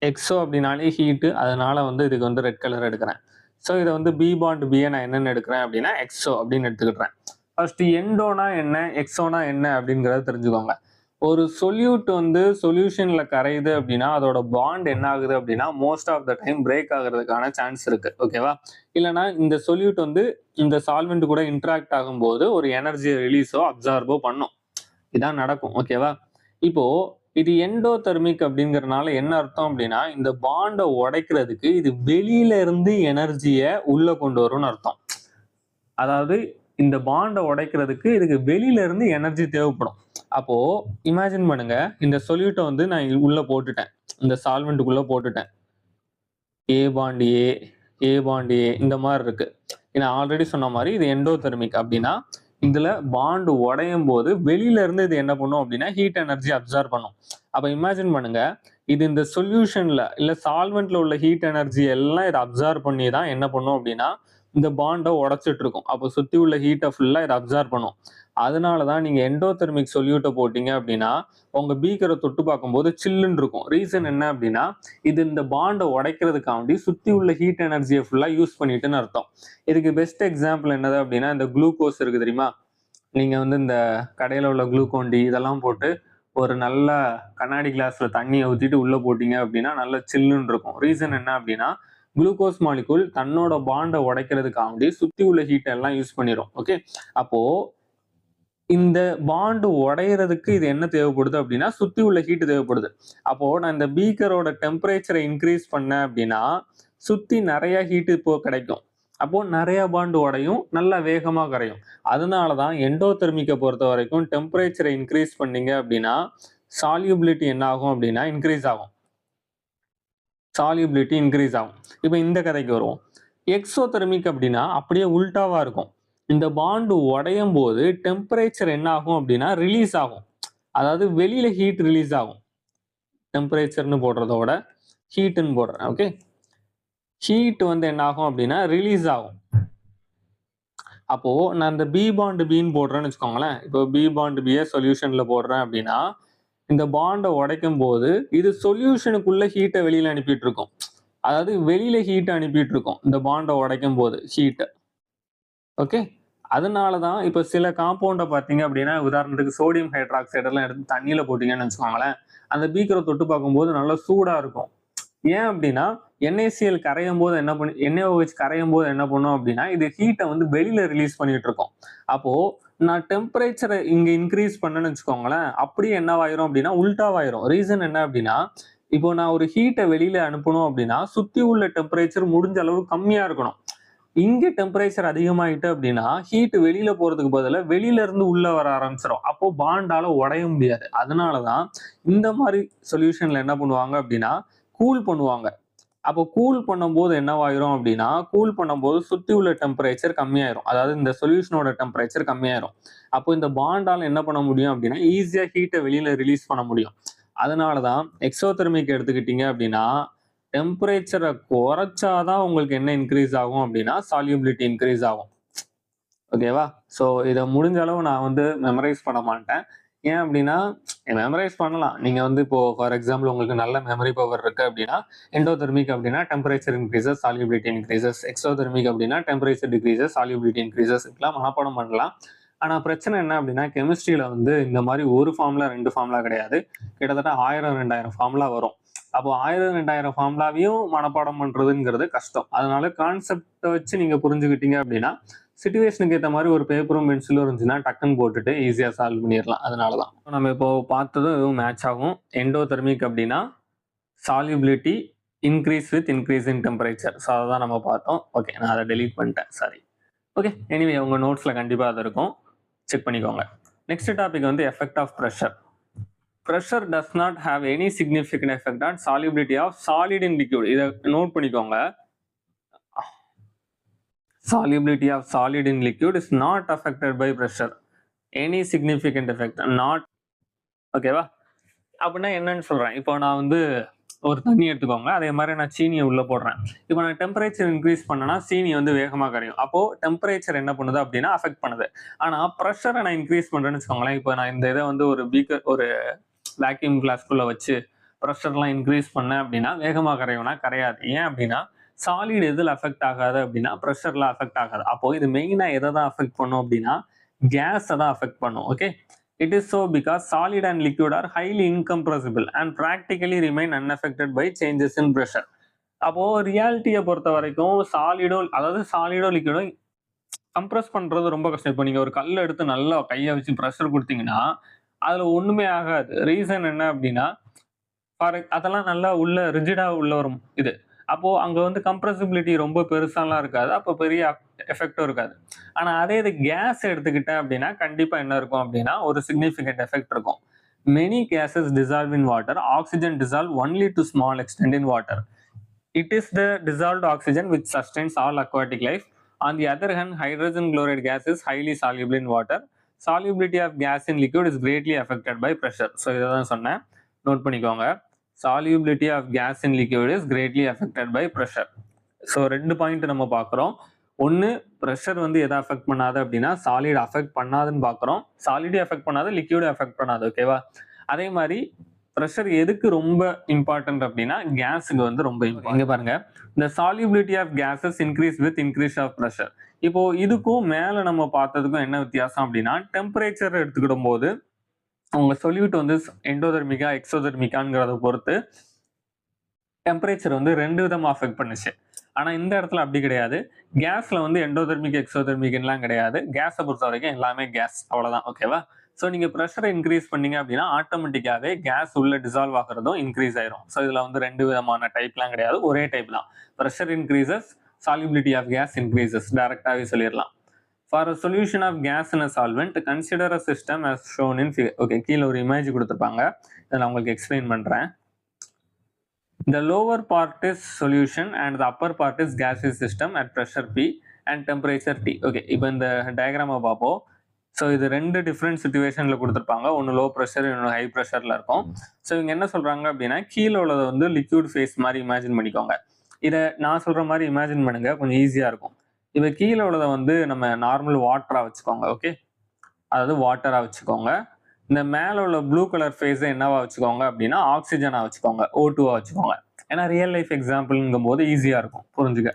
எக்ஸோ அப்படின்னாலே ஹீட்டு, அதனால வந்து இதுக்கு வந்து ரெட் கலர் எடுக்கிறேன். ஸோ இதை வந்து பி பாண்ட் பியை நான் என்னென்னு எடுக்கிறேன் அப்படின்னா எக்ஸோ அப்படின்னு எடுத்துக்கிட்டேன். ஃபர்ஸ்ட் எண்டோனா என்ன, எக்ஸோனா என்ன அப்படிங்கிறத தெரிஞ்சுக்கோங்க. ஒரு சொல்யூட் வந்து சொல்யூஷன்ல கரையுது அப்படின்னா அதோட பாண்ட் என்ன ஆகுது அப்படின்னா most of the time break ஆகுறதுக்கான சான்ஸ் இருக்கு. ஓகேவா? இல்லைன்னா இந்த சொல்யூட் வந்து இந்த சால்வெண்ட் கூட இன்ட்ராக்ட் ஆகும்போது ஒரு எனர்ஜியை ரிலீஸோ அப்சார்போ பண்ணும். இதான் நடக்கும். ஓகேவா? இப்போ இது எண்டோதெர்மிக் அப்படிங்கறதுனால என்ன அர்த்தம் அப்படின்னா இந்த பாண்டை உடைக்கிறதுக்கு இது வெளியில இருந்து எனர்ஜியை உள்ள கொண்டு வரும்னு அர்த்தம். அதாவது இந்த பாண்டை உடைக்கிறதுக்கு இதுக்கு வெளியில இருந்து எனர்ஜி தேவைப்படும். அப்போ இமேஜின் பண்ணுங்க, இந்த சொல்யூட்டை வந்து நான் உள்ள போட்டுட்டேன், இந்த சால்வெண்ட்டுக்குள்ள போட்டுட்டேன். ஏ பாண்ட் ஏ, ஏ பாண்ட் ஏ இந்த மாதிரி இருக்கு. நான் ஆல்ரெடி சொன்ன மாதிரி இது எண்டோதெர்மிக் அப்படின்னா இதுல பாண்ட் உடையும் போது வெளியில இருந்து இது என்ன பண்ணும் அப்படின்னா ஹீட் எனர்ஜி அப்சர்வ் பண்ணும். அப்ப இமேஜின் பண்ணுங்க, இது இந்த சொல்யூஷன்ல இல்ல சால்வெண்ட்ல உள்ள ஹீட் எனர்ஜி எல்லாம் இதை அப்சர்வ் பண்ணி தான் என்ன பண்ணும் அப்படின்னா இந்த பாண்டை உடைச்சிட்டு இருக்கும். அப்போ சுற்றி உள்ள ஹீட்டை ஃபுல்லாக இதை அப்சார்ப் பண்ணும். அதனால தான் நீங்கள் எண்டோதெர்மிக் சொல்யூட்டை போட்டிங்க அப்படின்னா உங்கள் பீக்கரை தொட்டு பார்க்கும்போது சில்லுன்னு இருக்கும். ரீசன் என்ன அப்படின்னா இது இந்த பாண்டை உடைக்கிறதுக்காண்டி சுற்றி உள்ள ஹீட் எனர்ஜியை ஃபுல்லாக யூஸ் பண்ணிட்டுன்னு அர்த்தம். இதுக்கு பெஸ்ட் எக்ஸாம்பிள் என்னது அப்படின்னா இந்த குளுக்கோஸ் இருக்குது தெரியுமா? நீங்கள் வந்து இந்த கடையில் உள்ள குளுக்கோன்-டி இதெல்லாம் போட்டு ஒரு நல்ல கண்ணாடி கிளாஸில் தண்ணியை ஊற்றிட்டு உள்ளே போட்டிங்க அப்படின்னா நல்ல சில்லுன்னு இருக்கும். ரீசன் என்ன அப்படின்னா குளுக்கோஸ் மாலிகூல் தன்னோட பாண்டை உடைக்கிறதுக்காண்டி சுற்றி உள்ள ஹீட்டை எல்லாம் யூஸ் பண்ணிடும். ஓகே, அப்போது இந்த பாண்டு உடையிறதுக்கு இது என்ன தேவைப்படுது அப்படின்னா சுற்றி உள்ள ஹீட்டு தேவைப்படுது. அப்போது நான் இந்த பீக்கரோட டெம்பரேச்சரை இன்க்ரீஸ் பண்ணேன் அப்படின்னா சுற்றி நிறைய ஹீட்டு இப்போ கிடைக்கும். அப்போது நிறைய பாண்டு உடையும், நல்லா வேகமாக கரையும். அதனால தான் எண்டோதெர்மிக்கை பொறுத்த வரைக்கும் டெம்பரேச்சரை இன்க்ரீஸ் பண்ணீங்க அப்படின்னா சால்யூபிலிட்டி என்ன ஆகும் அப்படின்னா இன்க்ரீஸ் ஆகும். சால்யூபிலிட்டி இன்க்ரீஸ் ஆகும். இப்போ இந்த கதைக்கு வருவோம். எக்ஸோதெர்மிக் அப்படின்னா அப்படியே உல்டாவாக இருக்கும். இந்த பாண்டு உடையும் போது டெம்பரேச்சர் என்ன ஆகும் அப்படின்னா ரிலீஸ் ஆகும். அதாவது வெளியில ஹீட் ரிலீஸ் ஆகும். டெம்பரேச்சர்னு போடுறதோட ஹீட்டுன்னு போடுறேன். ஓகே, ஹீட் வந்து என்ன ஆகும் அப்படின்னா ரிலீஸ் ஆகும். அப்போ நான் இந்த பி பாண்டு பின்னு போடுறேன்னு வச்சுக்கோங்களேன். இப்போ பி பாண்டு பியை சொல்யூஷன்ல போடுறேன் அப்படின்னா இந்த பாண்டை உடைக்கும் போது இது சொல்யூஷனுக்குள்ள ஹீட்டை வெளியில அனுப்பிட்டு இருக்கும். அதாவது வெளியில ஹீட்டை அனுப்பிட்டு இருக்கும் இந்த பாண்டை உடைக்கும் போது ஹீட்டு. ஓகே, அதனால தான் இப்போ சில காம்பவுண்டை பார்த்தீங்க அப்படின்னா உதாரணத்துக்கு சோடியம் ஹைட்ராக்சைடெல்லாம் எடுத்து தண்ணியில் போட்டிங்கன்னு வச்சுக்கோங்களேன், அந்த பீக்கரை தொட்டு பார்க்கும்போது நல்லா சூடாக இருக்கும். ஏன் அப்படின்னா NaCl கரையும் போது என்ன பண்ணி NaOH கரையும் போது என்ன பண்ணும் அப்படின்னா இது ஹீட்டை வந்து வெளியில ரிலீஸ் பண்ணிட்டு இருக்கோம். அப்போ நான் டெம்பரேச்சரை இங்க இன்க்ரீஸ் பண்ணேன்னு வச்சுக்கோங்களேன், அப்படியே என்னவாயிரும் அப்படின்னா உல்டாவாயிரும். ரீசன் என்ன அப்படின்னா இப்போ நான் ஒரு ஹீட்டை வெளியில அனுப்பணும் அப்படின்னா சுத்தி உள்ள டெம்பரேச்சர் முடிஞ்ச அளவு கம்மியா இருக்கணும். இங்க டெம்பரேச்சர் அதிகமாயிட்டு அப்படின்னா ஹீட் வெளியில போறதுக்கு பதிலாக வெளியில இருந்து உள்ள வர ஆரம்பிச்சிடும். அப்போ பாண்டால உடைய முடியாது. அதனாலதான் இந்த மாதிரி சொல்யூஷன்ல என்ன பண்ணுவாங்க அப்படின்னா கூல் பண்ணுவாங்க. அப்போ கூல் பண்ணும்போது என்னவாயிரும் அப்படின்னா கூல் பண்ணும்போது சுத்தி உள்ள டெம்பரேச்சர் கம்மியாயிரும். அதாவது இந்த சொல்யூஷனோட டெம்பரேச்சர் கம்மியாயிரும். அப்போ இந்த பாண்டால என்ன பண்ண முடியும் அப்படின்னா ஈஸியா ஹீட்டை வெளியில ரிலீஸ் பண்ண முடியும். அதனாலதான் எக்ஸோதெர்மிக் எடுத்துக்கிட்டீங்க அப்படின்னா டெம்பரேச்சரை குறைச்சாதான் உங்களுக்கு என்ன இன்க்ரீஸ் ஆகும் அப்படின்னா சால்யூபிலிட்டி இன்க்ரீஸ் ஆகும். ஓகேவா? ஸோ இதை முடிஞ்ச அளவு நான் வந்து மெமரைஸ் பண்ண மாட்டேன். ஏன் அப்படின்னா மெமரைஸ் பண்ணலாம். நீங்கள் வந்து இப்போ ஃபார் எக்ஸாம்பிள் உங்களுக்கு நல்ல மெமரி பவர் இருக்கு அப்படின்னா எண்டோதெர்மிக் அப்படின்னா temperature increases solubility increases, exothermic அப்படின்னா டெம்பரேச்சர் டிக்ரீசஸ் சால்யூபிலிட்டி இன்க்ரீசஸ், இதெல்லாம் மனப்பாடம் பண்ணலாம். ஆனால் பிரச்சனை என்ன அப்படின்னா கெமிஸ்ட்ரியில் வந்து இந்த மாதிரி ஒரு ஃபார்முலா 2 ஃபார்முலா கிடையாது, கிட்டத்தட்ட 1000-2000 ஃபார்முலா வரும். அப்போ 1000-2000 ஃபார்முலாவையும் மனப்பாடம் பண்ணுறதுங்கிறது கஷ்டம். அதனால கான்செப்டை வச்சு நீங்கள் புரிஞ்சுக்கிட்டீங்க அப்படின்னா சிச்சுவேஷனுக்கு ஏற்ற மாதிரி ஒரு பேப்பரும் பென்சிலும் இருந்துச்சுன்னா டக்குன்னு போட்டுட்டு ஈஸியாக சால்வ் பண்ணிடலாம். அதனால தான் நம்ம இப்போ பார்த்ததும் எதுவும் மேட்ச் ஆகும். எண்டோதெர்மிக் அப்படின்னா solubility increase with increase in temperature. So அதை தான் நம்ம பார்த்தோம். ஓகே, நான் அதை டெலீட் பண்ணிட்டேன், சாரி. ஓகே, எனிவே உங்கள் நோட்ஸில் கண்டிப்பாக அது இருக்கும், செக் பண்ணிக்கோங்க. நெக்ஸ்ட் டாபிக் வந்து effect of pressure. Pressure does not have any significant effect on solubility of solid in liquid. இதை நோட் பண்ணிக்கோங்க. Solubility of solid in liquid is not affected by pressure. Any significant effect not. ஓகேவா? அப்படின்னா என்னன்னு சொல்றேன். இப்போ நான் வந்து ஒரு தண்ணி எடுத்துக்கோங்க, அதே மாதிரி நான் சீனியை உள்ள போடுறேன். இப்போ நான் டெம்பரேச்சர் இன்க்ரீஸ் பண்ணேன்னா சீனி வந்து வேகமாக கரையும். அப்போ டெம்பரேச்சர் என்ன பண்ணுது அப்படின்னா அஃபெக்ட் பண்ணுது. ஆனால் ப்ரெஷரை நான் இன்க்ரீஸ் பண்றேன்னு வச்சுக்கோங்களேன். இப்போ நான் இந்த இதை வந்து ஒரு பீக்கர் ஒரு வேக்யூம் கிளாஸ்க்குள்ள வச்சு ப்ரெஷர்லாம் இன்க்ரீஸ் பண்ணேன் அப்படின்னா வேகமாக கரையும்னா கரையாது. ஏன் அப்படின்னா சாலிட் எதில் அஃபெக்ட் ஆகாது அப்படின்னா ப்ரெஷர்ல அஃபெக்ட் ஆகாது. அப்போ இது மெயினாக எதை தான் அஃபெக்ட் பண்ணும் அப்படின்னா கேஸை தான் அஃபெக்ட் பண்ணும். Okay, it is so because solid and liquid are highly incompressible and practically remain unaffected by changes in pressure. அப்போ ரியாலிட்டியை பொறுத்த வரைக்கும் சாலிடோ லிக்விடோ கம்ப்ரெஸ் பண்றது ரொம்ப கஷ்டம். இப்போ நீங்க ஒரு கல்லை எடுத்து நல்லா கையை வச்சு ப்ரெஷர் கொடுத்தீங்கன்னா அதுல ஒண்ணுமே ஆகாது. ரீசன் என்ன அப்படின்னா அதெல்லாம் நல்லா உள்ள ரிஜிடா உள்ள வரும் இது. அப்போ அங்க வந்து கம்ப்ரெசிபிலிட்டி ரொம்ப பெருசாலாம் இருக்காது, அப்போ பெரிய எஃபெக்டும் இருக்காது. ஆனா அதே இது கேஸ் எடுத்துக்கிட்டேன் அப்படின்னா கண்டிப்பா என்ன இருக்கும் அப்படின்னா ஒரு சிக்னிஃபிகண்ட் எஃபெக்ட் இருக்கும். Many gases dissolve in water, oxygen dissolve only to small extent in water. It is the dissolved oxygen which sustains all aquatic life. On the other hand, hydrogen chloride gas is highly soluble in water. Solubility of gas in liquid is greatly affected by pressure. So இதை தான் சொன்னேன், note பண்ணிக்கோங்க. Solubility of gas in liquid is greatly affected by pressure. So 2 point நம்ம பார்க்குறோம். ஒன்று pressure வந்து எதை affect பண்ணாது அப்படின்னா சாலிட் அஃபெக்ட் பண்ணாதுன்னு பார்க்குறோம், சாலிடே அஃபெக்ட் பண்ணாது, லிக்யூடு அஃபெக்ட் பண்ணாது. ஓகேவா? அதே மாதிரி ப்ரெஷர் எதுக்கு ரொம்ப இம்பார்ட்டன்ட் அப்படின்னா கேஸுக்கு வந்து ரொம்ப இம்பார்ட்டன்ட். இங்க பாருங்க, இந்த solubility of gases increase with increase of pressure. இப்போ இதுக்கும் மேல நம்ம பார்த்ததுக்கும் என்ன வித்தியாசம் அப்படின்னா டெம்பரேச்சர் எடுத்துக்கிடும் போது உங்க சொல்யூட் வந்து எண்டோதெர்மிக்கா எக்ஸோதெர்மிக்காங்கிறத பொறுத்து டெம்பரேச்சர் வந்து ரெண்டு விதமா அஃபெக்ட் பண்ணுச்சு. ஆனா இந்த இடத்துல அப்படி கிடையாது. கேஸ்ல வந்து எண்டோதெர்மிக் எக்ஸோதெர்மிக்லாம் கிடையாது. கேஸை பொறுத்த வரைக்கும் எல்லாமே கேஸ், அவ்வளவுதான். ஓகேவா? ஸோ நீங்க ப்ரெஷரை இன்க்ரீஸ் பண்ணீங்க அப்படின்னா ஆட்டோமேட்டிக்காவே கேஸ் உள்ள டிசால்வ் ஆகிறதும் இன்க்ரீஸ் ஆயிரும். ஸோ இதுல வந்து ரெண்டு விதமான டைப்லாம் கிடையாது, ஒரே டைப் தான். Pressure increases, solubility of gas increases, டைரக்டாவே சொல்லிடலாம். For a solution of gas in a solvent, consider a system as shown in figure. Okay, கீழே ஒரு இமேஜ் கொடுத்துருப்பாங்க, இதை நான் உங்களுக்கு எக்ஸ்பிளைன் பண்றேன். The lower part is solution and the upper part is gaseous system at pressure P and temperature T. Okay, இப்போ இந்த டயக்ராமை பார்ப்போம். ஸோ இது ரெண்டு டிஃப்ரெண்ட் சுச்சுவேஷன்ல கொடுத்துருப்பாங்க, ஒன்று லோ ப்ரெஷர், இன்னொன்று ஹை ப்ரெஷர்ல இருக்கும். ஸோ இவங்க என்ன சொல்றாங்க அப்படின்னா கீழே உள்ளதை வந்து லிக்யூட் ஃபேஸ் மாதிரி இமேஜின் பண்ணிக்கோங்க. இதை நான் சொல்ற மாதிரி இமேஜின் பண்ணுங்க, கொஞ்சம் ஈஸியா இருக்கும். இப்போ கீழே உள்ளதை வந்து நம்ம நார்மல் வாட்டரா வச்சுக்கோங்க. ஓகே, அதாவது வாட்டரா வச்சுக்கோங்க. இந்த மேல உள்ள ப்ளூ கலர் ஃபேஸை என்னவா வச்சுக்கோங்க அப்படின்னா ஆக்சிஜனா வச்சுக்கோங்க, O2வா வச்சுக்கோங்க. ஏன்னா ரியல் லைஃப் எக்ஸாம்பிள்ங்கும் போது ஈஸியா இருக்கும் புரிஞ்சுக்க.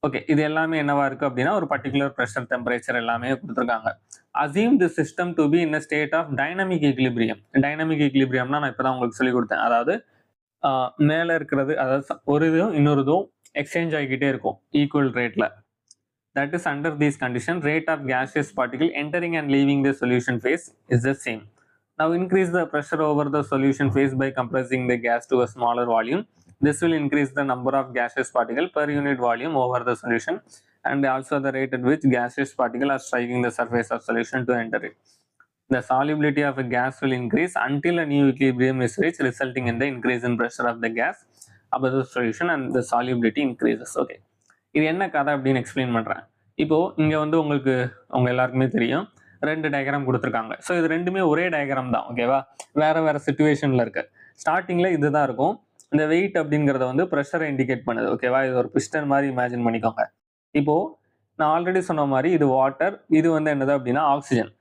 ஓகே, இது எல்லாமே என்னவா இருக்கு அப்படின்னா ஒரு பர்டிகுலர் ப்ரெஷர், டெம்பரேச்சர் எல்லாமே கொடுத்துருக்காங்க. Assume the system to be in state of dynamic equilibrium. Dynamic ஈக்லிபிரியம்னா நான் இப்பதான் உங்களுக்கு சொல்லி கொடுத்தேன். அதாவது மேல இருக்கிறது, அதாவது ஒரு இதுவும் இன்னொரு இதுவும் எக்ஸ்சேஞ்ச் ஆகிக்கிட்டே இருக்கும் ஈக்குவல் ரேட்ல. That is, under these conditions, rate of gaseous particle entering and leaving the solution phase is the same. Now increase the pressure over the solution phase by compressing the gas to a smaller volume. This will increase the number of gaseous particle per unit volume over the solution and also the rate at which gaseous particle are striking the surface of solution to enter it. The solubility of a gas will increase until a new equilibrium is reached, resulting in the increase in pressure of the gas above the solution and the solubility increases. Okay, இது என்ன கதை அப்படின்னு explain பண்றேன். இப்போ இங்க வந்து உங்களுக்கு உங்க எல்லாருக்குமே தெரியும், ரெண்டு டயக்ராம் கொடுத்துருக்காங்க. ஸோ இது ரெண்டுமே ஒரே டயக்ராம் தான். ஓகேவா? வேற வேற சிச்சுவேஷன்ல இருக்கு. ஸ்டார்டிங்ல இதுதான் இருக்கும். இந்த வெயிட் அப்படிங்கிறத வந்து ப்ரெஷரை இண்டிகேட் பண்ணுது. ஓகேவா? இது ஒரு பிஸ்டன் மாதிரி இமேஜின் பண்ணிக்கோங்க. இப்போ நான் ஆல்ரெடி சொன்ன மாதிரி இது வாட்டர், இது வந்து என்னது அப்படின்னா ஆக்சிஜன்.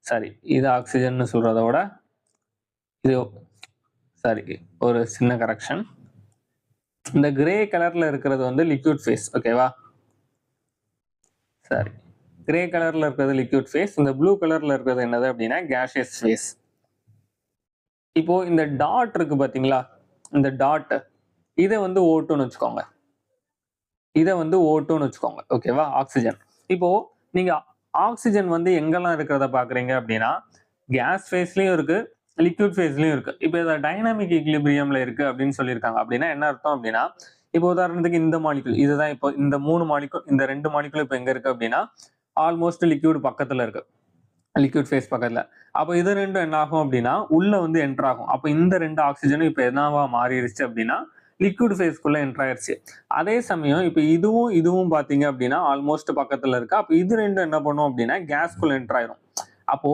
சாரி, இது ஆக்சிஜன் சொல்றத விட இது சாரி, ஒரு சின்ன கரெக்ஷன். இந்த கிரே கலர்ல இருக்கிறது வந்து லிக்விட் ஃபேஸ். ஓகேவா? சரி, கிரே கலர்ல இருக்கிறது லிக்விட் ஃபேஸ், இந்த ப்ளூ கலர்ல இருக்கிறது என்னது அப்படின்னா கேஷியஸ் ஃபேஸ். இப்போ இந்த டாட் இருக்கு பாத்தீங்களா, இந்த டாட் இதை வந்து O2ன்னு வச்சுக்கோங்க, இதை வந்து O2ன்னு வச்சுக்கோங்க. ஓகேவா? ஆக்சிஜன். இப்போ நீங்க ஆக்சிஜன் வந்து எங்கெல்லாம் இருக்கிறத பாக்குறீங்க அப்படின்னா கேஸ் ஃபேஸ்லயும் இருக்கு, லிக்விட் ஃபேஸ்லயும் இருக்கு. இப்போ இதை டைனாமிக் ஈக்லிபிரியம்ல இருக்கு அப்படின்னு சொல்லியிருக்காங்க. அப்படின்னா என்ன அர்த்தம் அப்படின்னா இப்போ உதாரணத்துக்கு இந்த மாலிகுல் இதுதான், இப்போ இந்த மூணு மாலிகுல், இந்த ரெண்டு மாலிகுல் இப்போ எங்க இருக்கு அப்படின்னா ஆல்மோஸ்ட் லிக்விட் பக்கத்துல இருக்கு, லிக்விட் ஃபேஸ் பக்கத்துல. அப்போ இது ரெண்டும் என்ன ஆகும் அப்படின்னா உள்ள வந்து என்டர் ஆகும். அப்போ இந்த ரெண்டு ஆக்சிஜனும் இப்போ என்னவா மாறிடுச்சு அப்படின்னா லிக்விட் ஃபேஸ்க்குள்ள என்டர் ஆயிருச்சு. அதே சமயம் இப்போ இதுவும் பாத்தீங்க அப்படின்னா ஆல்மோஸ்ட் பக்கத்துல இருக்கு. அப்போ இது ரெண்டும் என்ன பண்ணும் அப்படின்னா கேஸ்குள்ள என்டர் ஆயிரும். அப்போ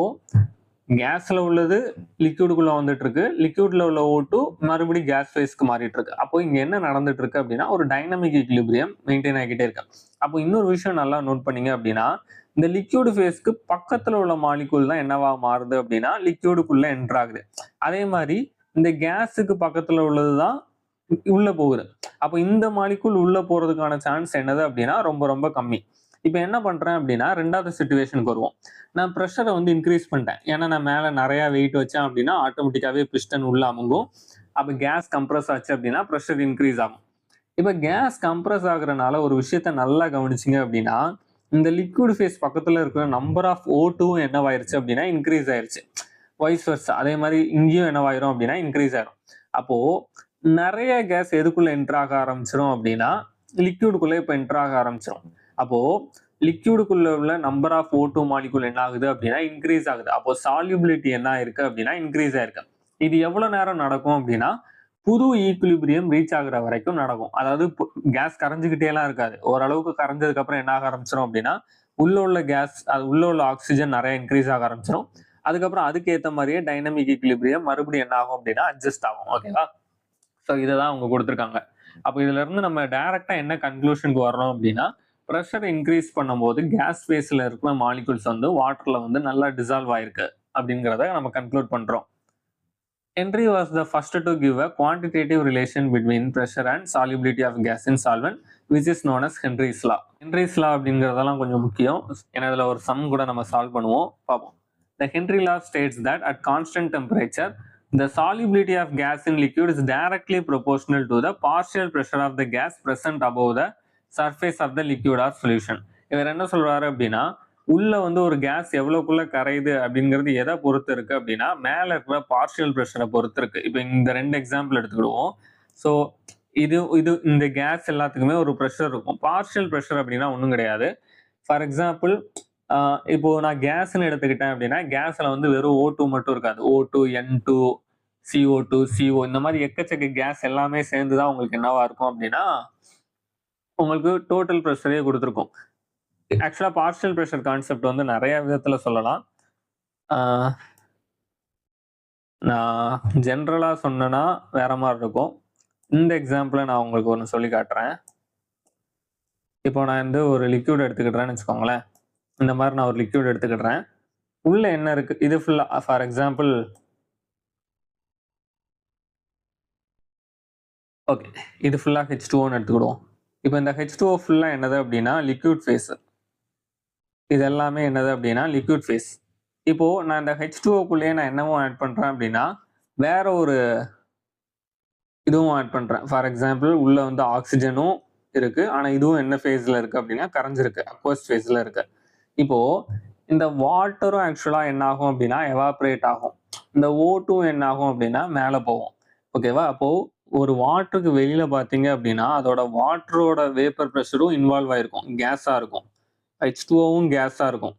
கேஸ்ல உள்ளது லிக்விடுக்குள்ள வந்துட்டு இருக்கு, லிக்விட்ல உள்ள O2 மறுபடியும் கேஸ் ஃபேஸ்க்கு மாறிட்டு இருக்கு. அப்போ இங்க என்ன நடந்துட்டு இருக்கு அப்படின்னா ஒரு டைனமிக் ஈக்லிபிரியம் மெயின்டைன் ஆகிட்டே இருக்கு. அப்போ இன்னொரு விஷயம் நல்லா நோட் பண்ணீங்க அப்படின்னா இந்த லிக்விட் ஃபேஸ்க்கு பக்கத்துல உள்ள மாலிகூல் தான் என்னவா மாறுது அப்படின்னா லிக்விடுக்குள்ள என்டர் ஆகுது. அதே மாதிரி இந்த கேஸுக்கு பக்கத்துல உள்ளதுதான் உள்ள போகுது. அப்போ இந்த மாலிகூல் உள்ள போறதுக்கான சான்ஸ் என்னது அப்படின்னா ரொம்ப ரொம்ப கம்மி. இப்போ என்ன பண்றேன் அப்படின்னா ரெண்டாவது சிச்சுவேஷனுக்கு வருவோம். நான் ப்ரெஷரை வந்து இன்க்ரீஸ் பண்ணிட்டேன், ஏன்னா நான் மேலே நிறைய வெயிட் வச்சேன் அப்படின்னா ஆட்டோமேட்டிக்காவே பிஸ்டன் உள்ள அமுங்கும். அப்போ கேஸ் கம்ப்ரஸ் ஆச்சு அப்படின்னா ப்ரெஷர் இன்க்ரீஸ் ஆகும். இப்போ கேஸ் கம்ப்ரஸ் ஆகுறதுனால ஒரு விஷயத்த நல்லா கவனிச்சிங்க அப்படின்னா இந்த லிக்விட் ஃபேஸ் பக்கத்துல இருக்கிற நம்பர் ஆஃப் O2 என்னவாயிருச்சு அப்படின்னா இன்க்ரீஸ் ஆயிருச்சு. வைஸ் வர்சா அதே மாதிரி இங்கேயும் என்னவாயிரும் அப்படின்னா இன்க்ரீஸ் ஆயிரும். அப்போ நிறைய கேஸ் எதுக்குள்ள என்டர் ஆக ஆரம்பிச்சிடும் அப்படின்னா லிக்விடுக்குள்ள இப்போ என்டர் ஆக ஆரம்பிச்சிடும். அப்போ லிக்விடுக்குள்ள உள்ள நம்பர் ஆஃப் O2 மாலிகுல் என்ன ஆகுது அப்படின்னா இன்க்ரீஸ் ஆகுது. அப்போ சால்யூபிலிட்டி என்ன இருக்கு அப்படின்னா இன்க்ரீஸ் ஆயிருக்கு. இது எவ்வளவு நேரம் நடக்கும் அப்படின்னா புது ஈக்குலிபிரியம் ரீச் ஆகுற வரைக்கும் நடக்கும். அதாவது கேஸ் கரைஞ்சுக்கிட்டே எல்லாம் இருக்காது, ஓரளவுக்கு கரைஞ்சதுக்கு அப்புறம் என்ன ஆக ஆரம்பிச்சிடும் அப்படின்னா உள்ள உள்ள கேஸ், அது உள்ள உள்ள ஆக்சிஜன் நிறைய இன்க்ரீஸ் ஆக ஆரம்பிச்சிடும். அதுக்கப்புறம் அதுக்கு ஏற்ற மாதிரியே டைனமிக் ஈக்குலிபிரியம் மறுபடியும் என்ன ஆகும் அப்படின்னா அட்ஜஸ்ட் ஆகும். ஓகேவா? ஸோ இதை தான் அவங்க கொடுத்துருக்காங்க. அப்போ இதுல இருந்து நம்ம டைரக்டா என்ன கன்க்ளூஷனுக்கு வர்றோம் அப்படின்னா, ப்ரெஷர் இன்க்ரீஸ் பண்ணும்போது கேஸ் ஃபேஸ்ல இருக்கிற மாலிகூல்ஸ் வந்து வாட்டர்ல வந்து நல்லா டிசால்வ் ஆயிருக்கு அப்படிங்கிறத நம்ம கன்க்ளூட் பண்றோம். Henry was the first to give a quantitative relation between pressure and solubility of gas in solvent, which is known as Henry's law. Henry's law அப்படிங்கிறதெல்லாம் கொஞ்சம் முக்கியம். ஏன்னா இதுல ஒரு சம் கூட நம்ம சால்வ் பண்ணுவோம், பார்ப்போம். The Henry law states that at constant temperature, the solubility of gas in liquid is directly proportional to the partial pressure of the gas present above the surface of the liquid or solution. இவர் என்ன சொல்றாரு அப்படின்னா, உள்ள வந்து ஒரு case எவ்வளவுக்குள்ள கரையுது அப்படிங்கிறது எதை பொறுத்து இருக்கு அப்படின்னா, மேல இருக்கிற பார்ஷியல் ப்ரெஷரை பொறுத்து இருக்கு. இப்போ இந்த 2 எக்ஸாம்பிள் எடுத்துக்கிடுவோம். ஸோ இது இது இந்த கேஸ் எல்லாத்துக்குமே ஒரு ப்ரெஷர் இருக்கும். பார்ஷியல் ப்ரெஷர் அப்படின்னா ஒன்றும் கிடையாது. ஃபார் எக்ஸாம்பிள் இப்போ நான் கேஸ்ன்னு எடுத்துக்கிட்டேன் அப்படின்னா, கேஸ்ல வந்து வெறும் O2 மட்டும் இருக்காது. O2, N2, CO2, CO இந்த மாதிரி எக்கச்சக்க கேஸ் எல்லாமே சேர்ந்துதான் உங்களுக்கு என்னவா இருக்கும் அப்படின்னா, உங்களுக்கு டோட்டல் ப்ரெஷரே கொடுத்துருக்கும். ஆக்சுவலா பார்ஷியல் ப்ரெஷர் கான்செப்ட் வந்து நிறைய விதத்துல சொல்லலாம். நான் ஜென்ரலா சொன்னேன்னா வேற மாதிரி இருக்கும். இந்த எக்ஸாம்பிளை நான் உங்களுக்கு ஒன்று சொல்லி காட்டுறேன். இப்போ நான் வந்து ஒரு லிக்யூட் எடுத்துக்கிட்டேன்னு வச்சுக்கோங்களேன். இந்த மாதிரி நான் ஒரு லிக்யூட் எடுத்துக்கிட்டேன். உள்ள என்ன இருக்கு, இது ஃபுல்லா ஃபார் எக்ஸாம்பிள் ஓகே, இது ஃபுல்லா H2O எடுத்துக்கிடுவோம். இப்போ இந்த H2O ஃபுல்லா என்னது அப்படின்னா லிக்யூட் ஃபேஸ். இது எல்லாமே என்னது அப்படின்னா லிக்விட் ஃபேஸ். இப்போ நான் இந்த H2O நான் என்னவோ ஆட் பண்றேன் அப்படின்னா, வேற ஒரு இதுவும் ஆட் பண்றேன். ஃபார் எக்ஸாம்பிள் உள்ள வந்து ஆக்சிஜனும் இருக்கு, ஆனா இதுவும் என்ன ஃபேஸ்ல இருக்கு அப்படின்னா கரைஞ்சிருக்கு, அக்வஸ் ஃபேஸ்ல இருக்கு. இப்போ இந்த வாட்டரும் ஆக்சுவலா என்ன ஆகும் அப்படின்னா எவாப்ரேட் ஆகும். இந்த O2 என்ன ஆகும் அப்படின்னா மேல போகும். ஓகேவா? அப்போ ஒரு வாட்டருக்கு வெளியில பாத்தீங்க அப்படின்னா அதோட வாட்டரோட வேப்பர் ப்ரெஷரும் இன்வால்வ் ஆயிருக்கும், கேஸா இருக்கும். H2Oவும் கேஸா இருக்கும்.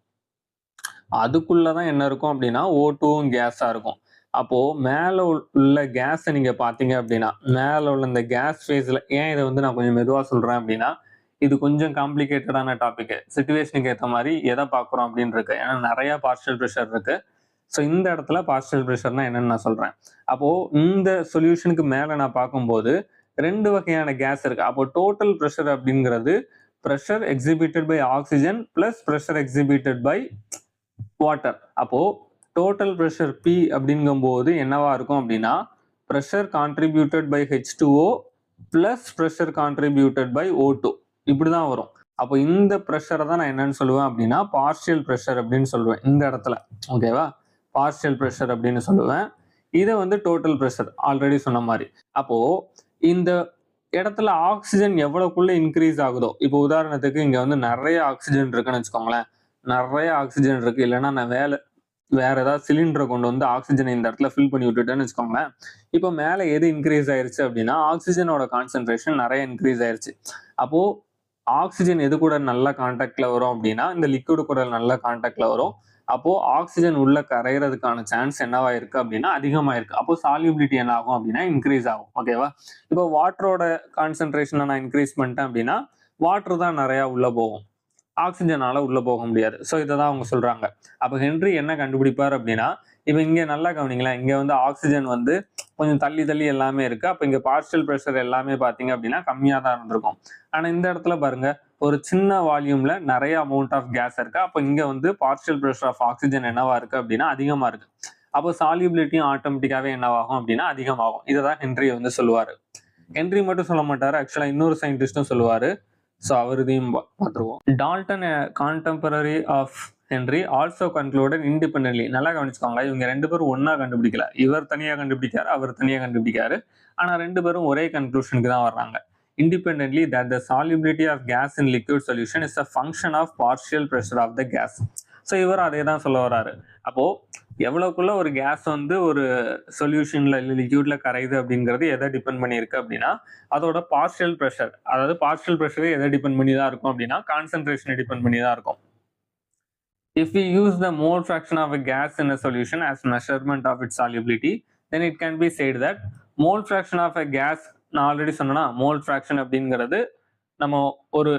அதுக்குள்ளதான் என்ன இருக்கும் அப்படின்னா O2வும் கேஸா இருக்கும். அப்போ மேல உள்ள கேஸை நீங்க பாத்தீங்க அப்படின்னா, மேல உள்ள இந்த கேஸ் ஃபேஸ்ல, ஏன் இதை வந்து நான் கொஞ்சம் மெதுவா சொல்றேன் அப்படின்னா, இது கொஞ்சம் காம்ப்ளிகேட்டடான டாபிக். சிச்சுவேஷனுக்கு ஏற்ற மாதிரி எதை பார்க்குறோம் அப்படின்னு இருக்கு. ஏன்னா நிறைய பார்ஷியல் ப்ரெஷர் இருக்கு. ஸோ இந்த இடத்துல பார்ஷியல் ப்ரெஷர்னா என்னன்னு நான் சொல்றேன். அப்போ இந்த சொல்யூஷனுக்கு மேல நான் பார்க்கும்போது 2 வகையான கேஸ் இருக்கு. அப்போ டோட்டல் ப்ரெஷர் அப்படிங்கிறது pressure exhibited by oxygen plus pressure exhibited by water. அப்போ டோட்டல் ப்ரெஷர் P அப்படிங்கும்போது என்னவா இருக்கும் அப்படின்னா, pressure contributed by H2O plus pressure contributed by O2 இப்படிதான் வரும். அப்போ இந்த ப்ரெஷரை தான் நான் என்னன்னு சொல்லுவேன் அப்படின்னா பார்ஷியல் ப்ரெஷர் அப்படின்னு சொல்லுவேன். இந்த இடத்துல ஓகேவா, பார்ஷியல் ப்ரெஷர் அப்படின்னு சொல்லுவேன். இதை வந்து டோட்டல் ப்ரெஷர் ஆல்ரெடி சொன்ன மாதிரி. அப்போ இந்த இடத்துல ஆக்சிஜன் எவ்வளவுக்குள்ள இன்க்ரீஸ் ஆகுதோ, இப்போ உதாரணத்துக்கு இங்க வந்து நிறைய ஆக்சிஜன் இருக்குன்னு வச்சுக்கோங்களேன். நிறைய ஆக்சிஜன் இருக்கு, இல்லைன்னா நான் வேற ஏதாவது சிலிண்டரை கொண்டு வந்து ஆக்சிஜனை இந்த இடத்துல ஃபில் பண்ணி விட்டுட்டேன்னு வச்சுக்கோங்களேன். இப்போ மேலே எது இன்க்ரீஸ் ஆயிருச்சு அப்படின்னா ஆக்சிஜனோட கான்சென்ட்ரேஷன் நிறைய இன்க்ரீஸ் ஆயிருச்சு. அப்போ ஆக்சிஜன் எது கூட நல்ல கான்டாக்ட்ல வரும் அப்படின்னா இந்த லிக்விட் கூட நல்ல கான்டாக்ட்ல வரும். அப்போ ஆக்சிஜன் உள்ள கரைகிறதுக்கான சான்ஸ் என்னவா இருக்கு அப்படின்னா அதிகமா இருக்கு. அப்போ சால்யூபிலிட்டி என்ன ஆகும் அப்படின்னா இன்க்ரீஸ் ஆகும். ஓகேவா? இப்போ வாட்டரோட கான்சென்ட்ரேஷனை நான் இன்க்ரீஸ் பண்ணிட்டேன் அப்படின்னா வாட்டர் தான் நிறைய உள்ள போகும், ஆக்சிஜனால உள்ள போக முடியாது. ஸோ இதை தான் அவங்க சொல்றாங்க. அப்போ ஹென்றி என்ன கண்டுபிடிப்பார் அப்படின்னா, இப்போ இங்க நல்லா கவனிங்களேன், இங்க வந்து ஆக்சிஜன் வந்து கொஞ்சம் தள்ளி தள்ளி எல்லாமே இருக்கு. அப்போ இங்க பார்ஷியல் ப்ரெஷர் எல்லாமே பாத்தீங்க அப்படின்னா கம்மியா தான் இருந்திருக்கும். ஆனா இந்த இடத்துல பாருங்க, ஒரு சின்ன வால்யூம்ல நிறைய அமௌண்ட் ஆஃப் கேஸ் இருக்கு. அப்போ இங்க வந்து பார்ஷியல் ப்ரெஷர் ஆஃப் ஆக்சிஜன் என்னவா இருக்கு அப்படின்னா அதிகமா இருக்கு. அப்போ சால்யூபிலிட்டியும் ஆட்டோமேட்டிக்காவே என்னவாகும் அப்படின்னா அதிகமாகும். இதை தான் ஹென்றி வந்து சொல்லுவாரு. ஹென்றி மட்டும் சொல்ல மாட்டாரு, ஆக்சுவலா இன்னொரு சயின்டிஸ்டும் சொல்லுவாரு. ஸோ அவர் இதையும் பார்த்துருவோம். Dalton contemporary of Henry also concluded independently. நல்லா கவனிச்சுக்கோங்க, இவங்க 2 பேரும் ஒன்னா கண்டுபிடிக்கல. இவர் தனியா கண்டுபிடிக்காரு, அவர் தனியா கண்டுபிடிக்காரு. ஆனா 2 பேரும் ஒரே கன்க்ளூஷனுக்கு தான் வர்றாங்க. Independently that the solubility of gas in liquid solution is a function of partial pressure of the gas. So இவர் அதே தான் சொல்ல வர்றாரு. அப்போ எவ்வளவுக்குள்ள ஒரு கேஸ் வந்து ஒரு சொல்யூஷன்ல இல்லை லிக்யூட்ல கரையுது அப்படிங்கிறது எதை டிபெண்ட் பண்ணியிருக்கு அப்படின்னா அதோட பார்ஷியல் ப்ரெஷர். அதாவது பார்ஷியல் ப்ரெஷரே எதை டிபெண்ட் பண்ணி தான் இருக்கும் அப்படின்னா கான்சென்ட்ரேஷனை டிபெண்ட் பண்ணி தான் இருக்கும். If we use the mole fraction of a gas in a solution as measurement of its solubility, then it can be said that mole fraction of a gas, நான் already சொன்னா mole fraction அப்படிங்கிறது நம்ம ஒரு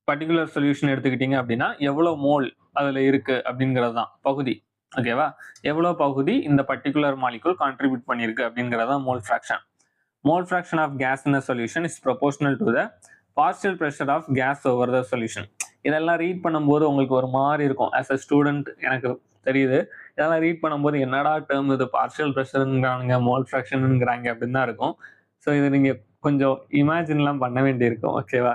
particular solution எடுத்துக்கிட்டீங்க அப்படின்னா எவ்வளவு mole அதுல இருக்கு அப்படிங்கிறது தான் பகுதி. ஓகேவா? எவ்வளவு பகுதி இந்த பர்டிகுலர் மாலிகூல் கான்ட்ரிபியூட் பண்ணிருக்கு அப்படிங்கிறது தான் mole fraction. mole fraction of gas in a solution is proportional to the partial pressure of gas over the solution. இதெல்லாம் ரீட் பண்ணும்போது உங்களுக்கு ஒரு மாதிரி இருக்கும். ஆஸ் அ ஸ்டூடெண்ட் எனக்கு தெரியுது, இதெல்லாம் ரீட் பண்ணும்போது என்னடா டேர்ம் இது, பார்ஷியல் ப்ரெஷருங்கிறாங்க, மோல் ஃப்ராக்ஷனுங்கிறாங்க அப்படின்னு தான் இருக்கும். ஸோ இது நீங்க கொஞ்சம் இமேஜின்லாம் பண்ண வேண்டியிருக்கும். ஓகேவா?